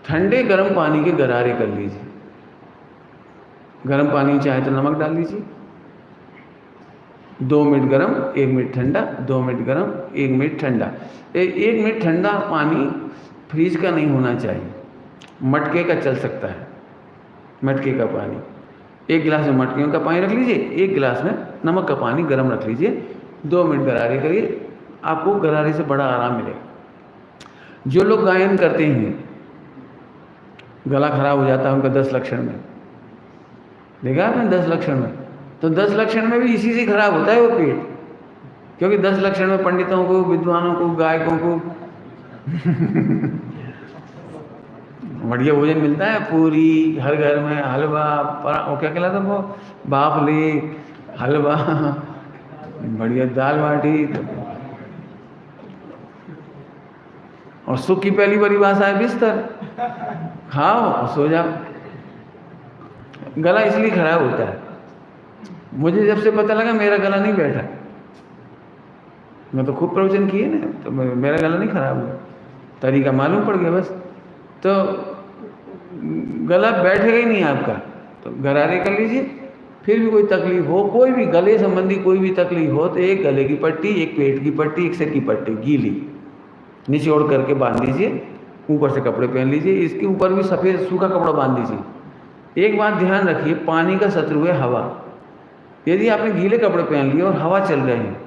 ठंडे गर्म पानी के गरारे कर लीजिए। गर्म पानी चाहे तो नमक डाल लीजिए, 2 मिनट गर्म 1 मिनट ठंडा, 2 मिनट गर्म 1 मिनट ठंडा। 1 मिनट ठंडा पानी फ्रिज का नहीं होना चाहिए, मटके का चल सकता है। मटके का पानी, 1 गिलास में मटके का पानी रख लीजिए, 1 गिलास में नमक का पानी गर्म रख लीजिए, 2 मिनट गरारे करिए, आपको गरारे से बड़ा आराम मिलेगा। जो लोग गायन करते हैं, गला खराब हो जाता है उनका 10 लक्षण में, देखा आपने 10 लक्षण में, तो 10 लक्षण में भी इसी से खराब होता है वो पेट, क्योंकि 10 लक्षण में पंडितों को, विद्वानों को, गायकों को बढ़िया भोजन मिलता है, पूरी हर घर में, हलवा, वो क्या कहलाता है वो, बाफले, हलवा, बढ़िया दाल बाटी, और सुख की पहली बड़ी भाषा है बिस्तर, खाओ और सो जाओ। गला इसलिए खराब होता है। मुझे जब से पता लगा मेरा गला नहीं बैठा, मैं तो खूब प्रवचन किए ना, तो मेरा गला नहीं खराब हुआ, तरीका मालूम पड़ गया बस। तो गला बैठेगा ही नहीं आपका, तो गरारे कर लीजिए। फिर भी कोई तकलीफ हो, कोई भी गले संबंधी कोई भी तकलीफ हो, तो एक गले की पट्टी, एक पेट की पट्टी, एक सिर की पट्टी गीली निचोड़ करके बांध लीजिए, ऊपर से कपड़े पहन लीजिए, इसके ऊपर भी सफ़ेद सूखा कपड़ा बांध दीजिए। एक बात ध्यान रखिए, पानी का शत्रु है हवा। यदि आपने गीले कपड़े पहन लिए और हवा चल रहे हैं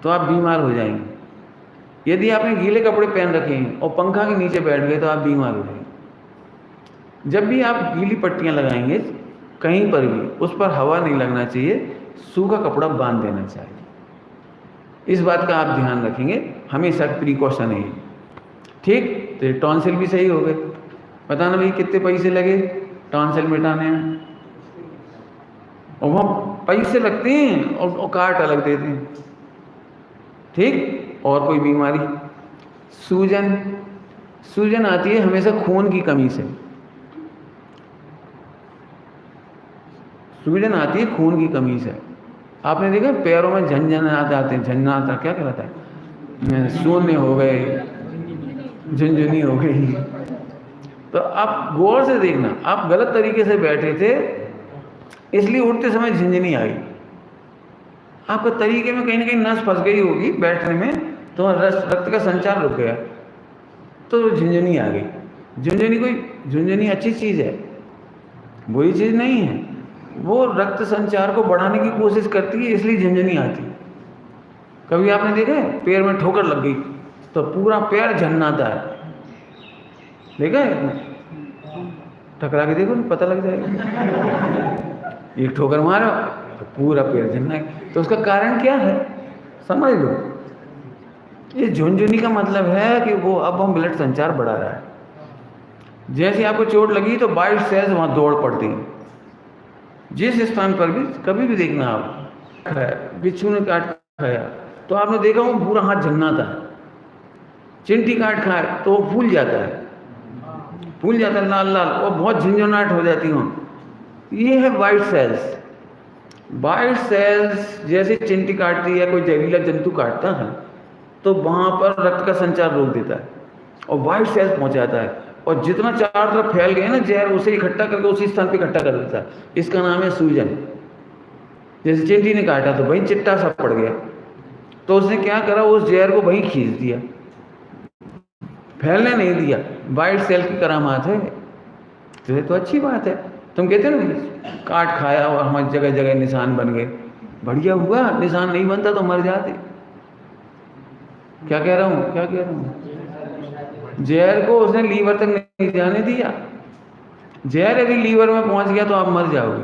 तो आप बीमार हो जाएंगे। यदि आपने गीले कपड़े पहन रखे हैं और पंखा के नीचे बैठ गए तो आप बीमार हो जाएंगे। जब भी आप गीली पट्टियां लगाएंगे कहीं पर भी, उस पर हवा नहीं लगना चाहिए, सूखा कपड़ा बांध देना चाहिए। इस बात का आप ध्यान रखेंगे, हमेशा प्रिकॉशन है, ठीक। तो टॉन्सिल भी सही हो गए। बताना भाई कितने पैसे लगे टॉन्सिल मिटाने में? और वहाँ पैसे लगते हैं और काट अलग देते हैं, ठीक। और कोई बीमारी, सूजन, सूजन आती है हमेशा खून की कमी से। सूजन आती है खून की कमी से। आपने देखा पैरों में झंझनाहट आते हैं, झंझनाहट क्या कहलाता है, शून्य हो गए, झुनझुनी हो गई। तो आप गौर से देखना, आप गलत तरीके से बैठे थे इसलिए उठते समय झुनझुनी आई। आपके तरीके में कहीं ना कहीं नस फंस गई होगी बैठने में, तो रक्त का संचार रुक गया, तो झुनझुनी आ गई। झुनझुनी अच्छी चीज़ है, बुरी चीज़ नहीं है। वो रक्त संचार को बढ़ाने की कोशिश करती है, इसलिए झुनझुनी आती है। कभी आपने देखा है पैर में ठोकर लग गई तो पूरा पैर झन्नाता है, देखा है? टकरा के देखो, पता लग जाएगा। एक ठोकर मारो तो पूरा पैर झन्ना। तो उसका कारण क्या है समझ लो। ये झुनझुनी का मतलब है कि वो अब हम ब्लड संचार बढ़ा रहा है। जैसे आपको चोट लगी तो वाइट सेल्स वहाँ दौड़ पड़ती हैं। जिस स्थान पर भी कभी भी देखना, आप बिच्छू ने काट खाया तो आपने देखा वो पूरा हाथ झन्नाता है। चिंटी काट खाए तो वो फूल जाता है, लाल लाल, और बहुत झंझनाहट हो जाती हूँ। ये है वाइट सेल्स। वाइट सेल्स जैसे चिंटी काटती है, कोई जहरीला जंतु काटता है तो वहाँ पर रक्त का संचार रोक देता है और वाइट सेल्स पहुँचाता है, और जितना चारों तरफ फैल गए ना जहर, उसे इकट्ठा करके उसी स्थान पे इकट्ठा कर देता है। इसका नाम है सूजन। जैसे चिंटी ने काटा तो वहीं चिट्टा सा पड़ गया, तो उसने क्या करा, उस जहर को वहीं खींच दिया, फैलने नहीं दिया। वाइट सेल की करामात है, तो अच्छी बात है। तुम कहते ना काट खाया और हमारी जगह जगह निशान बन गए, बढ़िया हुआ, निशान नहीं बनता तो मर जाते। क्या कह रहा हूँ, जहर को उसने लीवर तक नहीं जाने दिया। जहर यदि लीवर में पहुंच गया तो आप मर जाओगे।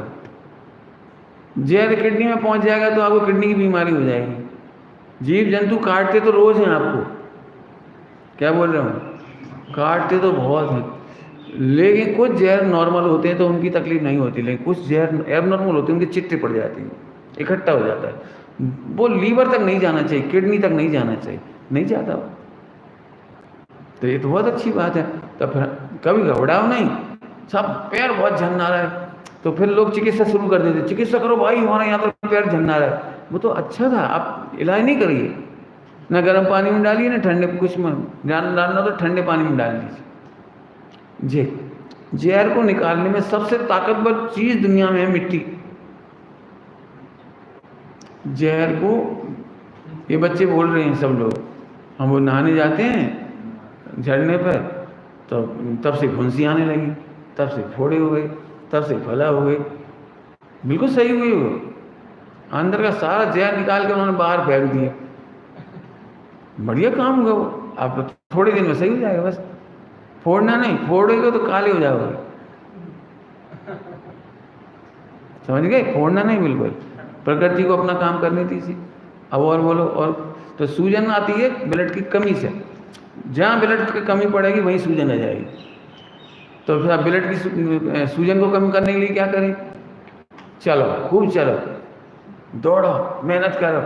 जहर किडनी में पहुंच जाएगा तो आपको किडनी की बीमारी हो जाएगी। जीव जंतु काटते तो रोज हैं आपको, क्या बोल रहा हूँ, काटते तो बहुत हैं, लेकिन कुछ जहर नॉर्मल होते हैं तो उनकी तकलीफ नहीं होती, लेकिन कुछ जहर एबनॉर्मल होते हैं, उनके चिट्टे पड़ जाती हैं, इकट्ठा हो जाता है। वो लीवर तक नहीं जाना चाहिए, किडनी तक नहीं जाना चाहिए, नहीं जाता वो। तो ये तो बहुत अच्छी बात है। तो फिर कभी घबराओ नहीं, सब पैर बहुत झन्ना रहा है तो फिर लोग चिकित्सा शुरू कर देते, चिकित्सा करो भाई हमारा यहाँ पर पैर झन्ना रहा है। वो तो अच्छा था, आप इलाज नहीं करिए, ना गर्म पानी में डालिए ना ठंडे, कुछ में डालना तो ठंडे पानी में डाल दीजिए। जहर को निकालने में सबसे ताकतवर चीज दुनिया में है मिट्टी। जहर को, ये बच्चे बोल रहे हैं सब लोग, हम वो नहाने जाते हैं झरने पर तो तब से फुंसी आने लगी, तब से फोड़े हो गए, तब से फला हो गए। बिल्कुल सही हुई वो, अंदर का सारा जहर निकाल के उन्होंने बाहर फेंक दिया। बढ़िया काम होगा वो, आप थोड़े दिन में सही हो जाएगा। बस फोड़ना नहीं, फोड़ोगे तो काले हो जाओगे, समझ गए, फोड़ना नहीं, बिल्कुल प्रकृति को अपना काम करने दीजिए। अब और बोलो। और तो सूजन आती है ब्लड की कमी से, जहाँ ब्लड की कमी पड़ेगी वहीं सूजन आ जाएगी। तो फिर आप ब्लड की सूजन को कम करने के लिए क्या करें, चलो खूब चलो, दौड़ो, मेहनत करो।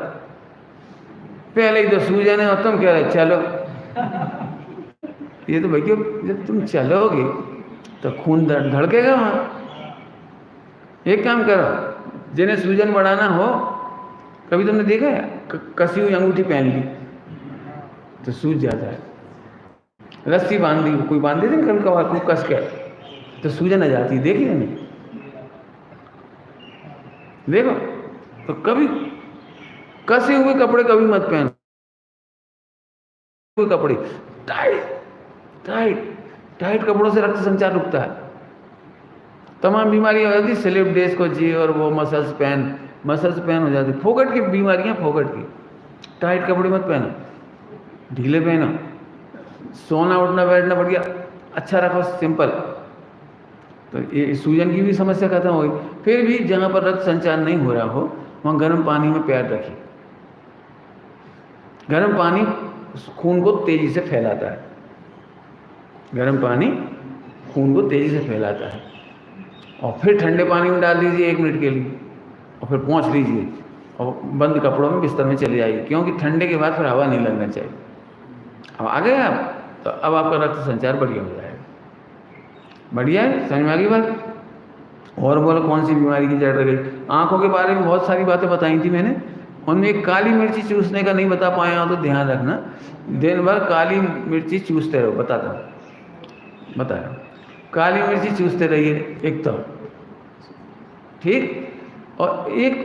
पहले ही तो सूजन है और तुम कह रहे चलो। ये तो भैया जब तुम चलोगे तो खून धड़केगा वहाँ। एक काम करो, जिन्हें सूजन बढ़ाना हो, कभी तुमने देखा है कसी हुई अंगूठी पहन ली तो सूज जाता है, रस्सी बांध दी, कोई बांध देते कभी कभार खूब कस के तो सूजन आ जाती है, देखिए नहीं, देखो। तो कभी कसे हुए कपड़े कभी मत पहनो, कपड़े टाइट टाइट टाइट कपड़ों से रक्त संचार रुकता है, तमाम बीमारियां हो जाती, स्लिप डिस्क को जी और वो मसल्स पेन हो जाती, फोकट की बीमारियां, फोकट की। टाइट कपड़े मत पहनो, ढीले पहनो, सोना उठना बैठना बढ़िया अच्छा रखो, सिंपल। तो ये सूजन की भी समस्या खत्म होगी। फिर भी जहाँ पर रक्त संचार नहीं हो रहा हो वहाँ गर्म पानी में पैर रखिए। गर्म पानी खून को तेजी से फैलाता है, गर्म पानी खून को तेजी से फैलाता है। और फिर ठंडे पानी में डाल दीजिए 1 मिनट के लिए और फिर पोंछ लीजिए और बंद कपड़ों में बिस्तर में चले जाइए, क्योंकि ठंडे के बाद फिर हवा नहीं लगना चाहिए। अब आ गए आप, तो अब आपका रक्त संचार बढ़िया हो जाएगा। बढ़िया है, समझ में आ गई बात। और बोलो कौन सी बीमारी की जड़ गई। आंखों के बारे में बहुत सारी बातें बताई थी मैंने, उनमें एक काली मिर्ची चूसने का नहीं बता पाया हो तो ध्यान रखना, दिन भर काली मिर्ची चूसते रहो, बता रहा हूँ, काली मिर्ची चूसते रहिए एक तो, ठीक। और एक,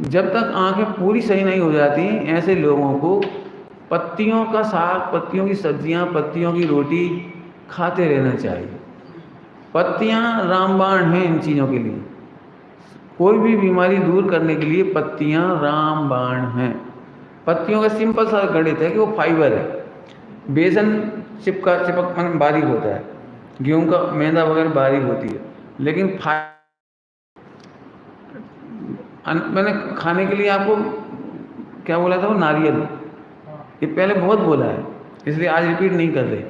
जब तक आंखें पूरी सही नहीं हो जाती ऐसे लोगों को पत्तियों का साग, पत्तियों की सब्जियां, पत्तियों की रोटी खाते रहना चाहिए। पत्तियां रामबाण हैं इन चीज़ों के लिए, कोई भी बीमारी दूर करने के लिए पत्तियां रामबाण हैं। पत्तियों का सिंपल सा गणित है कि वो फाइबर है। बेसन चिपक बारीक होता है, गेहूं का मैदा वगैरह बारीक होती है, लेकिन मैंने खाने के लिए आपको क्या बोला था, वो नारियल, ये पहले बहुत बोला है इसलिए आज रिपीट नहीं कर रहे।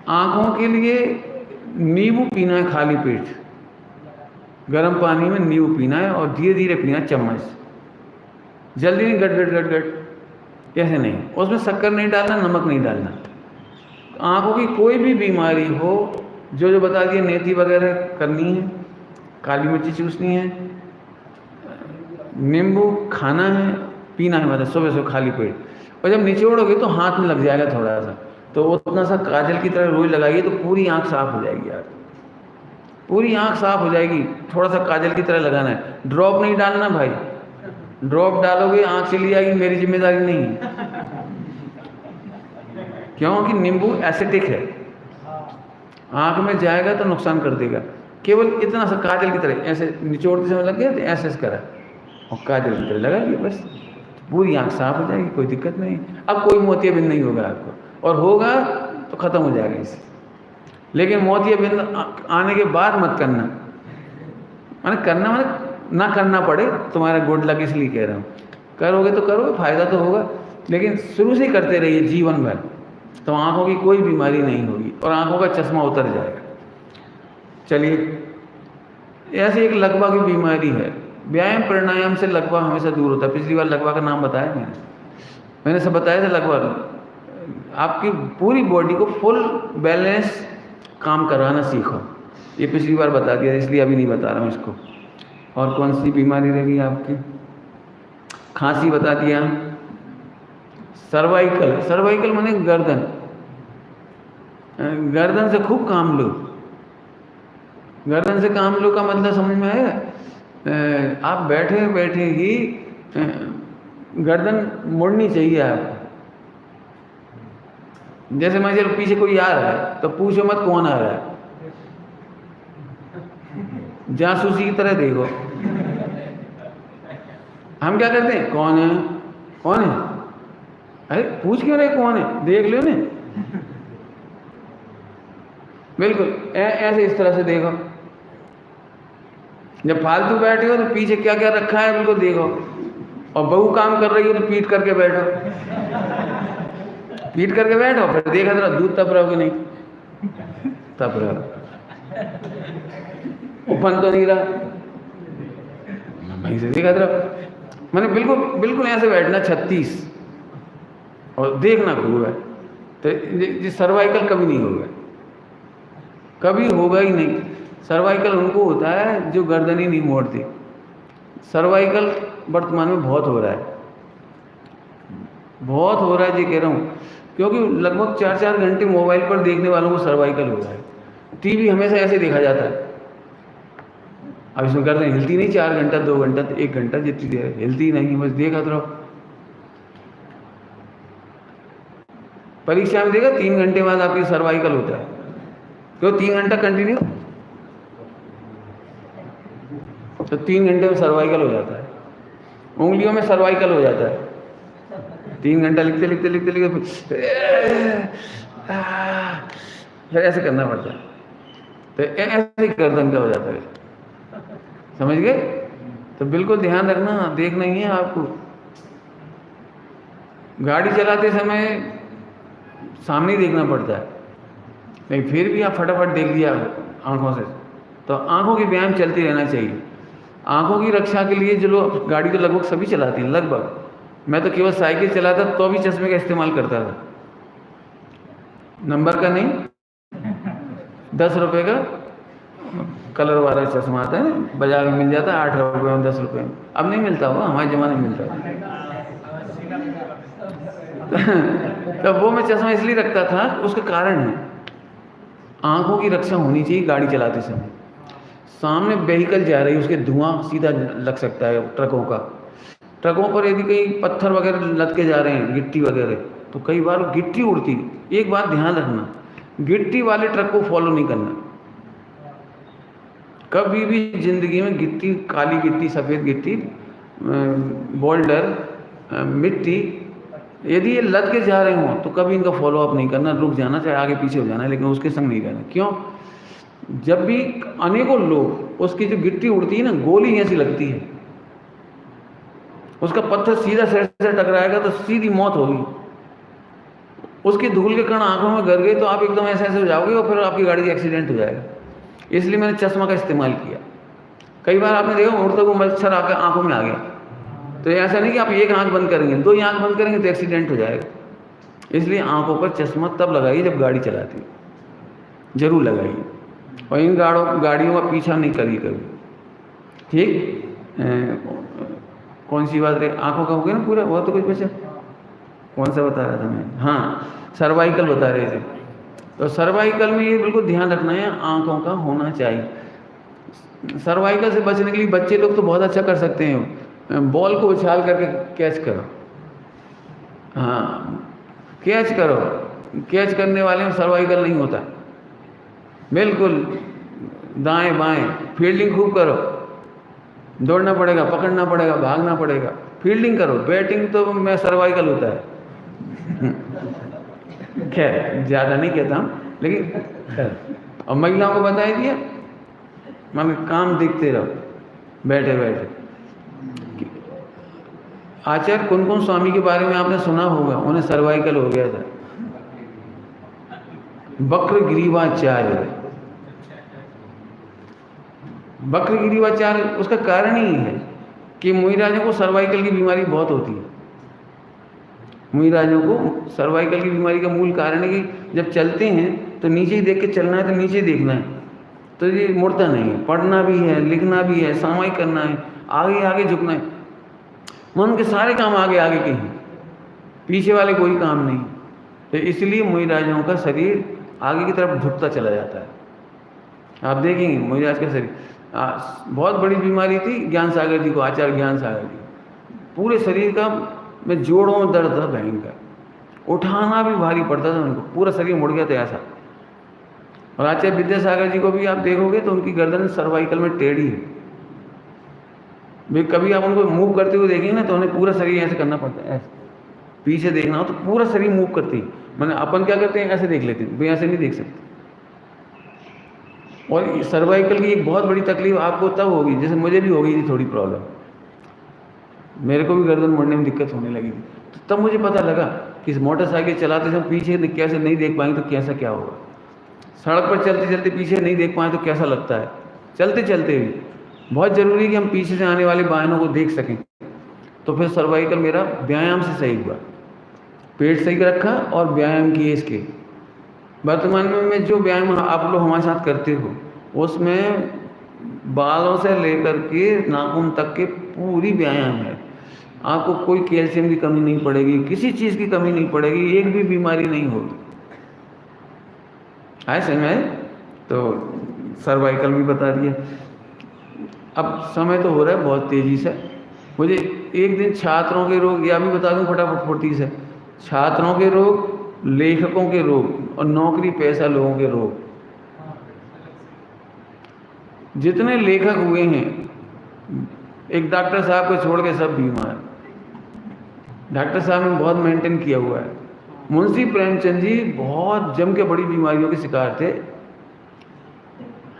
आँखों के लिए नींबू पीना है, खाली पेट गर्म पानी में नींबू पीना है और धीरे धीरे पीना, चम्मच, जल्दी नहीं, गट गट गट गट ऐसे नहीं, उसमें शक्कर नहीं डालना, नमक नहीं डालना। आँखों की कोई भी बीमारी हो, जो बता दिए, नेती वगैरह करनी है, काली मिर्ची चूसनी है, नींबू खाना है, पीना है, मतलब सुबह सुबह खाली पेट। और जब निचोड़ोगे तो हाथ में लग जाएगा थोड़ा सा, तो उतना सा काजल की तरह रोज लगाइए तो पूरी आँख साफ हो जाएगी यार, पूरी आँख साफ हो जाएगी। थोड़ा सा काजल की तरह लगाना है, ड्रॉप नहीं डालना भाई, ड्रॉप डालोगे आँख चली जाएगी, मेरी जिम्मेदारी नहीं है। क्योंकि नींबू एसिडिक है, आँख में जाएगा तो नुकसान कर देगा। केवल इतना सा काजल की तरह ऐसे निचोड़ते समय लग गया तो ऐसे करा, और काजल की तरह लगा लिया, बस पूरी आँख साफ हो जाएगी, कोई दिक्कत नहीं। अब कोई मोतियाबिंद नहीं होगा आपको, और होगा तो ख़त्म हो जाएगा इससे। लेकिन मोतियाबिंद आने के बाद मत करना, माने करना माने ना करना पड़े, तुम्हारा गुड लक इसलिए कह रहा हूँ। करोगे तो करोगे, फ़ायदा तो होगा, लेकिन शुरू से करते रहिए जीवन भर, तो आँखों की कोई बीमारी नहीं होगी और आँखों का चश्मा उतर जाएगा। चलिए, ऐसी एक लकवा की बीमारी है। व्यायाम प्राणायाम से लकवा हमेशा दूर होता है। पिछली बार लकवा का नाम बताया मैंने सब बताया था। लकवा आपकी पूरी बॉडी को फुल बैलेंस काम कराना सीखो, ये पिछली बार बता दिया, इसलिए अभी नहीं बता रहा हूँ इसको। और कौन सी बीमारी रहेगी आपकी? खांसी बता दिया। सर्वाइकल, सर्वाइकल माने गर्दन, गर्दन से खूब काम लो। गर्दन से काम लो का मतलब समझ में आया? आप बैठे बैठे ही गर्दन मुड़नी चाहिए आपको। जैसे मान चलो पीछे कोई आ रहा है तो पूछो मत कौन आ रहा है, जासूसी की तरह देखो। हम क्या करते हैं, कौन है कौन है, अरे पूछ क्यों रहे कौन है, देख लो ना। बिल्कुल ऐसे इस तरह से देखो। जब फालतू बैठे हो तो पीछे क्या क्या रखा है बिल्कुल देखो, और बहू काम कर रही हो तो पीट करके बैठो, पीट करके बैठो, फिर देखा जरा दूध तप रहा हो कि नहीं, तप रहा, उफन तो नहीं रहा, वहीं से देखा जरा। मैंने बिल्कुल बिल्कुल ऐसे बैठना 36 और देखना खूब है, तो ये सर्वाइकल कभी नहीं होगा, कभी होगा ही नहीं। सर्वाइकल उनको होता है जो गर्दन ही नहीं मोड़ती। सर्वाइकल वर्तमान में बहुत हो रहा है, बहुत हो रहा है, ये कह रहा हूँ, क्योंकि लगभग 4-4 घंटे मोबाइल पर देखने वालों को सर्वाइकल हो रहा है। टीवी हमेशा ऐसे देखा जाता है, अब इसमें गर्दन हिलती नहीं 4 घंटा 2 घंटा 1 घंटा जितनी देर हिलती नहीं, बस देखा तो रहो। परीक्षा में देखा 3 घंटे बाद आपकी सर्वाइकल होता है, क्यों 3 घंटा कंटिन्यू, तो 3 घंटे में सर्वाइकल हो जाता है, उंगलियों में सर्वाइकल हो जाता है। 3 घंटा लिखते लिखते लिखते लिखते फिर ऐसे करना पड़ता है, तो ऐसे गर्दन का हो जाता है, समझ गए? तो बिल्कुल ध्यान रखना, देखना ही है आपको। गाड़ी चलाते समय सामने देखना पड़ता है, लेकिन फिर भी आप फटाफट देख लिया आंखों से, तो आंखों की व्यायाम चलती रहना चाहिए। आंखों की रक्षा के लिए जो लोग गाड़ी तो लगभग सभी चलाते हैं, लगभग, मैं तो केवल साइकिल चलाता तो भी चश्मे का इस्तेमाल करता था, नंबर का नहीं, 10 रुपये का कलर वाला चश्मा आता है ना, बाजार में मिल जाता है 8 रुपये में 10 रुपये में, अब नहीं मिलता होगा, हमारे ज़माने में मिलता है। तो वो मैं चश्मा इसलिए रखता था, उसका कारण है आंखों की रक्षा होनी चाहिए गाड़ी चलाते समय। सामने व्हीकल जा रही है, उसके धुआं सीधा लग सकता है, ट्रकों का, ट्रकों पर यदि कहीं पत्थर वगैरह लदके जा रहे हैं, गिट्टी वगैरह, तो कई बार गिट्टी उड़ती। एक बात ध्यान रखना, गिट्टी वाले ट्रक को फॉलो नहीं करना कभी भी जिंदगी में। गिट्टी, काली गिट्टी, सफ़ेद गिट्टी, बोल्डर, मिट्टी, यदि ये लद के जा रहे हों तो कभी इनका फॉलो अप नहीं करना, रुक जाना, चाहे आगे पीछे हो जाना, लेकिन उसके संग नहीं करना। क्यों? जब भी अनेकों लोग, उसकी जो गिट्टी उड़ती है ना, गोली ऐसी लगती है, उसका पत्थर सीधा सिर से टकराएगा तो सीधी मौत होगी। उसके धूल के कण आंखों में गर गए तो आप एकदम ऐसे ऐसे हो जाओगे और फिर आपकी गाड़ी का एक्सीडेंट हो जाएगा। इसलिए मैंने चश्मा का इस्तेमाल किया। कई बार आपने देखा उड़ता हुआ मच्छर आकर आंखों में आ गया, तो ऐसा नहीं कि आप एक आंख बंद करेंगे, 2 ही आंख बंद करेंगे तो एक्सीडेंट हो जाएगा। इसलिए आंखों पर चश्मा तब लगाइए जब गाड़ी चलाती, जरूर लगाइए, और इन गाड़ियों का पीछा नहीं करिए कभी, ठीक? कौन सी बात रही, आंखों का हो गया ना पूरा, वो तो कुछ बचा, कौन सा बता रहा था मैं? हाँ, सर्वाइकल बता रहे थे। तो सर्वाइकल में ये बिल्कुल ध्यान रखना है, आंखों का होना चाहिए। सर्वाइकल से बचने के लिए बच्चे लोग तो बहुत अच्छा कर सकते हैं, बॉल को उछाल करके कैच करो, हाँ कैच करो, कैच करने वाले में सर्वाइकल नहीं होता, बिल्कुल दाएं बाएं फील्डिंग खूब करो, दौड़ना पड़ेगा, पकड़ना पड़ेगा, भागना पड़ेगा, फील्डिंग करो। बैटिंग तो मैं सर्वाइकल होता है। खैर ज़्यादा नहीं कहता हूँ, लेकिन खैर। और महिलाओं को बताया दिया, मान काम देखते रहो बैठे बैठे। आचार्य कुनकुन स्वामी के बारे में आपने सुना होगा, उन्हें सर्वाइकल हो गया था। वक्र ग्रीवाचार्य, वक्र ग्रीवाचार्य, उसका कारण ही है कि मुनिराजों को सर्वाइकल की बीमारी बहुत होती है। मुनिराजों को सर्वाइकल की बीमारी का मूल कारण है कि जब चलते हैं तो नीचे ही देख के चलना है, तो नीचे देखना है, तो ये मुड़ता नहीं है। पढ़ना भी है, लिखना भी है, सामायिक करना है, आगे आगे झुकना है। मन के सारे काम आगे आगे के हैं, पीछे वाले कोई काम नहीं। तो इसलिए मुनिराजों का शरीर आगे की तरफ झुकता चला जाता है। आप देखेंगे मुनिराज का शरीर, बहुत बड़ी बीमारी थी ज्ञान सागर जी को, आचार्य ज्ञान सागर जी, पूरे शरीर का में जोड़ों में दर्द था भयंकर, उठाना भी भारी पड़ता था उनको, पूरा शरीर मुड़ गया था ऐसा। और आचार्य विद्यासागर जी को भी आप देखोगे तो उनकी गर्दन सर्वाइकल में टेढ़ी है। वे कभी आप उनको मूव करते हुए देखेंगे ना तो उन्हें पूरा शरीर ऐसे करना पड़ता है, ऐसे पीछे देखना हो तो पूरा शरीर मूव करती है। मैंने अपन क्या करते हैं, ऐसे देख लेते हैं, वे ऐसे नहीं देख सकते। और सर्वाइकल की एक बहुत बड़ी तकलीफ आपको तब होगी, जैसे मुझे भी हो गई थी थोड़ी प्रॉब्लम, मेरे को भी गर्दन मुड़ने में दिक्कत होने लगी थी। तो तब मुझे पता लगा कि मोटरसाइकिल चलाते समय पीछे कैसे नहीं देख पाएंगे तो कैसा क्या होगा, सड़क पर चलते चलते पीछे नहीं देख पाए तो कैसा लगता है, चलते चलते भी। बहुत ज़रूरी है कि हम पीछे से आने वाले वाहनों को देख सकें। तो फिर सर्वाइकल मेरा व्यायाम से सही हुआ, पेट सही रखा और व्यायाम किए इसके। वर्तमान में जो व्यायाम आप लोग हमारे साथ करते हो, उसमें बालों से लेकर के नाखून तक के पूरी व्यायाम है। आपको कोई कैल्शियम की कमी नहीं पड़ेगी, किसी चीज़ की कमी नहीं पड़ेगी, एक भी बीमारी नहीं होगी। ऐसे में तो सर्वाइकल भी बता दिया। अब समय तो हो रहा है बहुत तेज़ी से, मुझे एक दिन छात्रों के रोग या भी बता दूं फटाफट फुर्ती से। छात्रों के रोग, लेखकों के रोग और नौकरी पेशा लोगों के रोग। जितने लेखक हुए हैं, एक डॉक्टर साहब को छोड़ के सब बीमार। डॉक्टर साहब ने बहुत मेंटेन किया हुआ है। मुंशी प्रेमचंद जी बहुत जम के बड़ी बीमारियों के शिकार थे।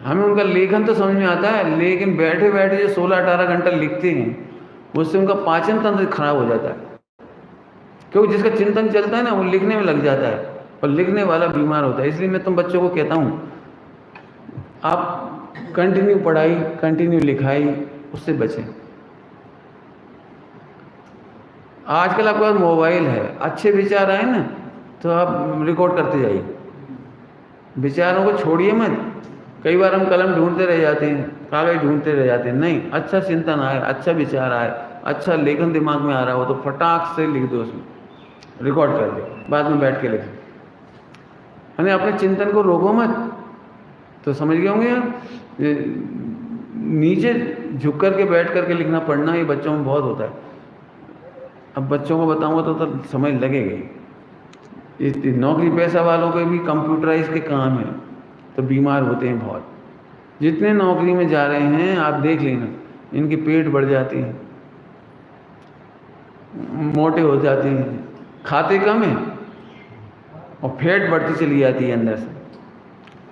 हमें उनका लेखन तो समझ में आता है, लेकिन बैठे बैठे जो 16-18 घंटा लिखते हैं, उससे उनका पाचन तंत्र खराब हो जाता है। क्योंकि जिसका चिंतन चलता है ना, वो लिखने में लग जाता है और लिखने वाला बीमार होता है। इसलिए मैं तुम बच्चों को कहता हूँ, आप कंटिन्यू पढ़ाई, कंटिन्यू लिखाई, उससे बचें। आजकल आपके पास मोबाइल है, अच्छे विचार आए ना तो आप रिकॉर्ड करते जाइए, विचारों को छोड़िए मत। कई बार हम कलम ढूंढते रह जाते हैं, कागज ढूंढते रह जाते हैं। नहीं, अच्छा चिंतन आए, अच्छा विचार आए, अच्छा लेखन दिमाग में आ रहा हो तो फटाक से लिख दो, उसमें रिकॉर्ड कर दो, बाद में बैठ के लिखें। यानी अपने चिंतन को रोको मत। तो समझ गए होंगे आप, नीचे झुक कर के बैठ करके लिखना पढ़ना ये बच्चों में बहुत होता है। अब बच्चों को बताऊंगा तो समझ लगेगा ही। नौकरी पेशा वालों के भी कंप्यूटराइज के काम है तो बीमार होते हैं बहुत। जितने नौकरी में जा रहे हैं आप देख लेना, इनके पेट बढ़ जाते हैं, मोटे हो जाते हैं, खाते कम है और फैट बढ़ती चली जाती है अंदर से।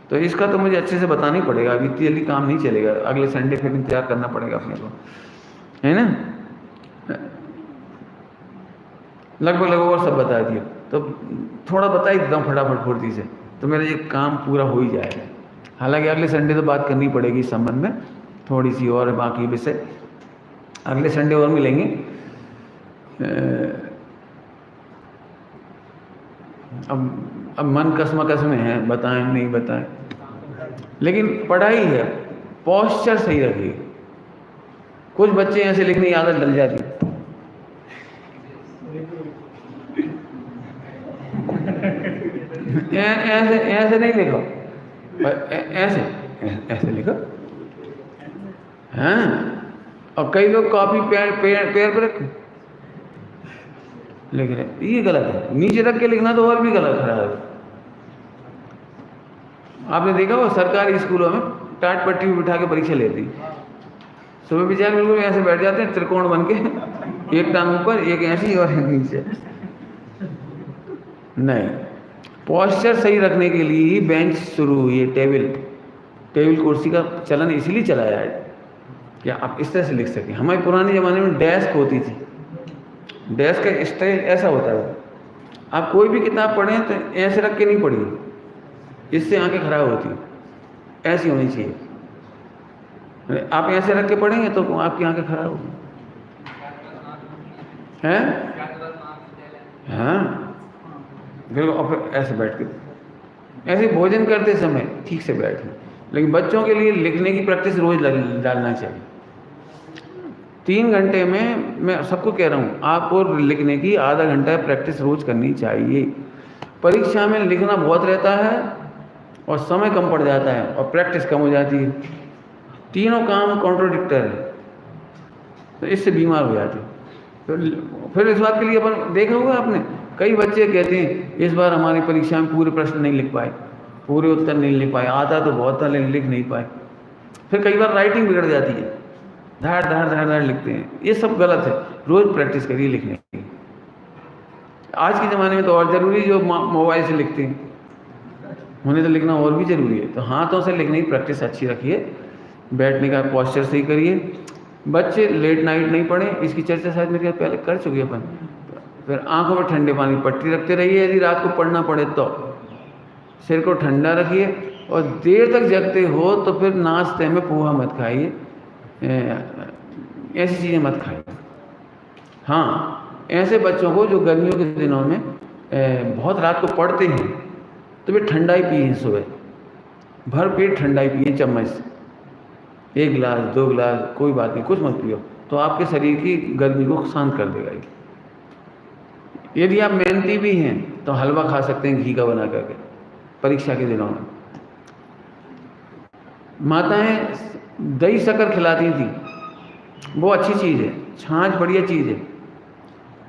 तो इसका तो मुझे अच्छे से बताना ही पड़ेगा, अभी इतनी जल्दी काम नहीं चलेगा। अगले संडे फिर इंतजार करना पड़ेगा अपने को, है ना। लगभग और सब बता दिया, तो थोड़ा बता ही देता हूँ फटाफट फुर्ती से, तो मेरा ये काम पूरा हो ही जाएगा। हालांकि अगले संडे तो बात करनी पड़ेगी इस संबंध में, थोड़ी सी और बाकी विषय अगले संडे और मिलेंगे। अब मन कसमकस में है, बताएं नहीं बताएं, लेकिन पढ़ाई है, पोस्चर सही रखिए। कुछ बच्चे ऐसे लिखने की आदत डल जाती है, ऐसे ऐसे नहीं लिखो, ऐसे ऐसे लिखो। हाँ, और कई लोग कॉपी पैर पर रख लिख रहे, ये गलत है। नीचे रख के लिखना तो और भी गलत खराब है। आपने देखा वो सरकारी स्कूलों में टाट पट्टी में बिठा के परीक्षा लेती, सुबह विचार बिल्कुल ऐसे बैठ जाते हैं त्रिकोण बन के, एक टांग ऊपर एक ऐसी और एक नीचे। नहीं, पोस्चर सही रखने के लिए ही बेंच शुरू हुई है। टेबल कुर्सी का चलन इसीलिए चलाया है कि आप इस तरह से लिख सकें। हमारे पुराने ज़माने में डेस्क होती थी, डेस्क का स्टाइल ऐसा होता है। आप कोई भी किताब पढ़ें तो ऐसे रख के नहीं पढ़िए, इससे आंखें खराब होती हैं, ऐसी होनी चाहिए। आप ऐसे रख के पढ़ेंगे तो आपकी आंखें खराब होगी। हैं? हाँ बिल्कुल। और फिर ऐसे बैठ के ऐसे भोजन करते समय ठीक से बैठें। लेकिन बच्चों के लिए लिखने की प्रैक्टिस रोज़ डालना चाहिए। 3 घंटे में, मैं सबको कह रहा हूँ, आपको लिखने की आधा घंटा प्रैक्टिस रोज़ करनी चाहिए। परीक्षा में लिखना बहुत रहता है और समय कम पड़ जाता है और प्रैक्टिस कम हो जाती है। तीनों काम कॉन्ट्रोडिक्टर है, तो इससे बीमार हो जाते हैं। तो फिर इस बात के लिए अपन देखा होगा आपने, कई बच्चे कहते हैं इस बार हमारी परीक्षा में पूरे प्रश्न नहीं लिख पाए, पूरे उत्तर नहीं लिख पाए, आता तो बहुत था लेकिन लिख नहीं पाए। फिर कई बार राइटिंग बिगड़ जाती है, धाड़ धाड़ धाड़ धाड़ लिखते हैं। ये सब गलत है। रोज़ प्रैक्टिस करिए लिखने की। आज के ज़माने में तो और ज़रूरी, जो मोबाइल से लिखते हैं उन्हें तो लिखना और भी ज़रूरी है। तो हाथों से लिखने की प्रैक्टिस अच्छी रखिए, बैठने का पोस्चर सही करिए। बच्चे लेट नाइट नहीं पढ़ें, इसकी चर्चा शायद मेरे पहले कर चुके अपन। फिर आंखों में ठंडे पानी पट्टी रखते रहिए, यदि रात को पढ़ना पड़े तो सिर को ठंडा रखिए। और देर तक जगते हो तो फिर नाश्ते में पोहा मत खाइए, ऐसी चीज़ें मत खाइए। हाँ, ऐसे बच्चों को जो गर्मियों के दिनों में बहुत रात को पढ़ते हैं तो वे ठंडा ही पिए, सुबह भर पेट ठंडा ही पिए, चम्मच से 1 गिलास 2 गिलास, कोई बात नहीं, कुछ मत पियो, तो आपके शरीर की गर्मी को शांत कर देगा ये। यदि आप मेहनती भी हैं तो हलवा खा सकते हैं घी का बना करके परीक्षा के दिनों में। माताएं दही शक्कर खिलाती थी, वो अच्छी चीज़ है, छाछ बढ़िया चीज़ है।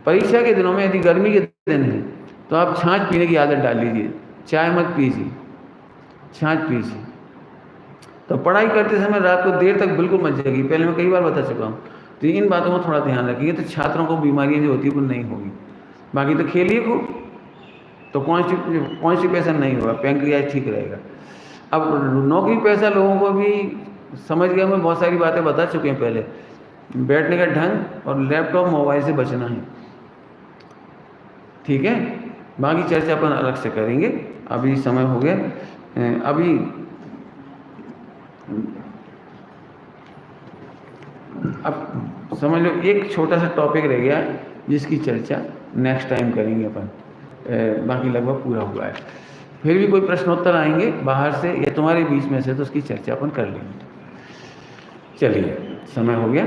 परीक्षा के दिनों में यदि गर्मी के दिन है तो आप छाछ पीने की आदत डाल लीजिए, चाय मत पीजिए, छाछ पीजिए। तो पढ़ाई करते समय रात को देर तक बिल्कुल मत जगिए, पहले मैं कई बार बता चुका हूँ। तो इन बातों को थोड़ा ध्यान रखिए, तो छात्रों को बीमारियाँ जो होती है वो नहीं होगी। बाकी तो खेलिए खूब, तो कॉन्स्टिपेशन नहीं होगा, पैंक्रियाज ठीक रहेगा। अब नौकरी पैसा लोगों को भी समझ गया, मैं बहुत सारी बातें बता चुके हैं पहले। बैठने का ढंग और लैपटॉप मोबाइल से बचना है, ठीक है। बाकी चर्चा अपन अलग से करेंगे, अभी समय हो गया। अभी अब समझ लो एक छोटा सा टॉपिक रह गया जिसकी चर्चा नेक्स्ट टाइम करेंगे अपन, बाकी लगभग पूरा हुआ है। फिर भी कोई प्रश्नोत्तर आएंगे बाहर से या तुम्हारे बीच में से, तो उसकी चर्चा अपन कर लेंगे। चलिए, समय हो गया।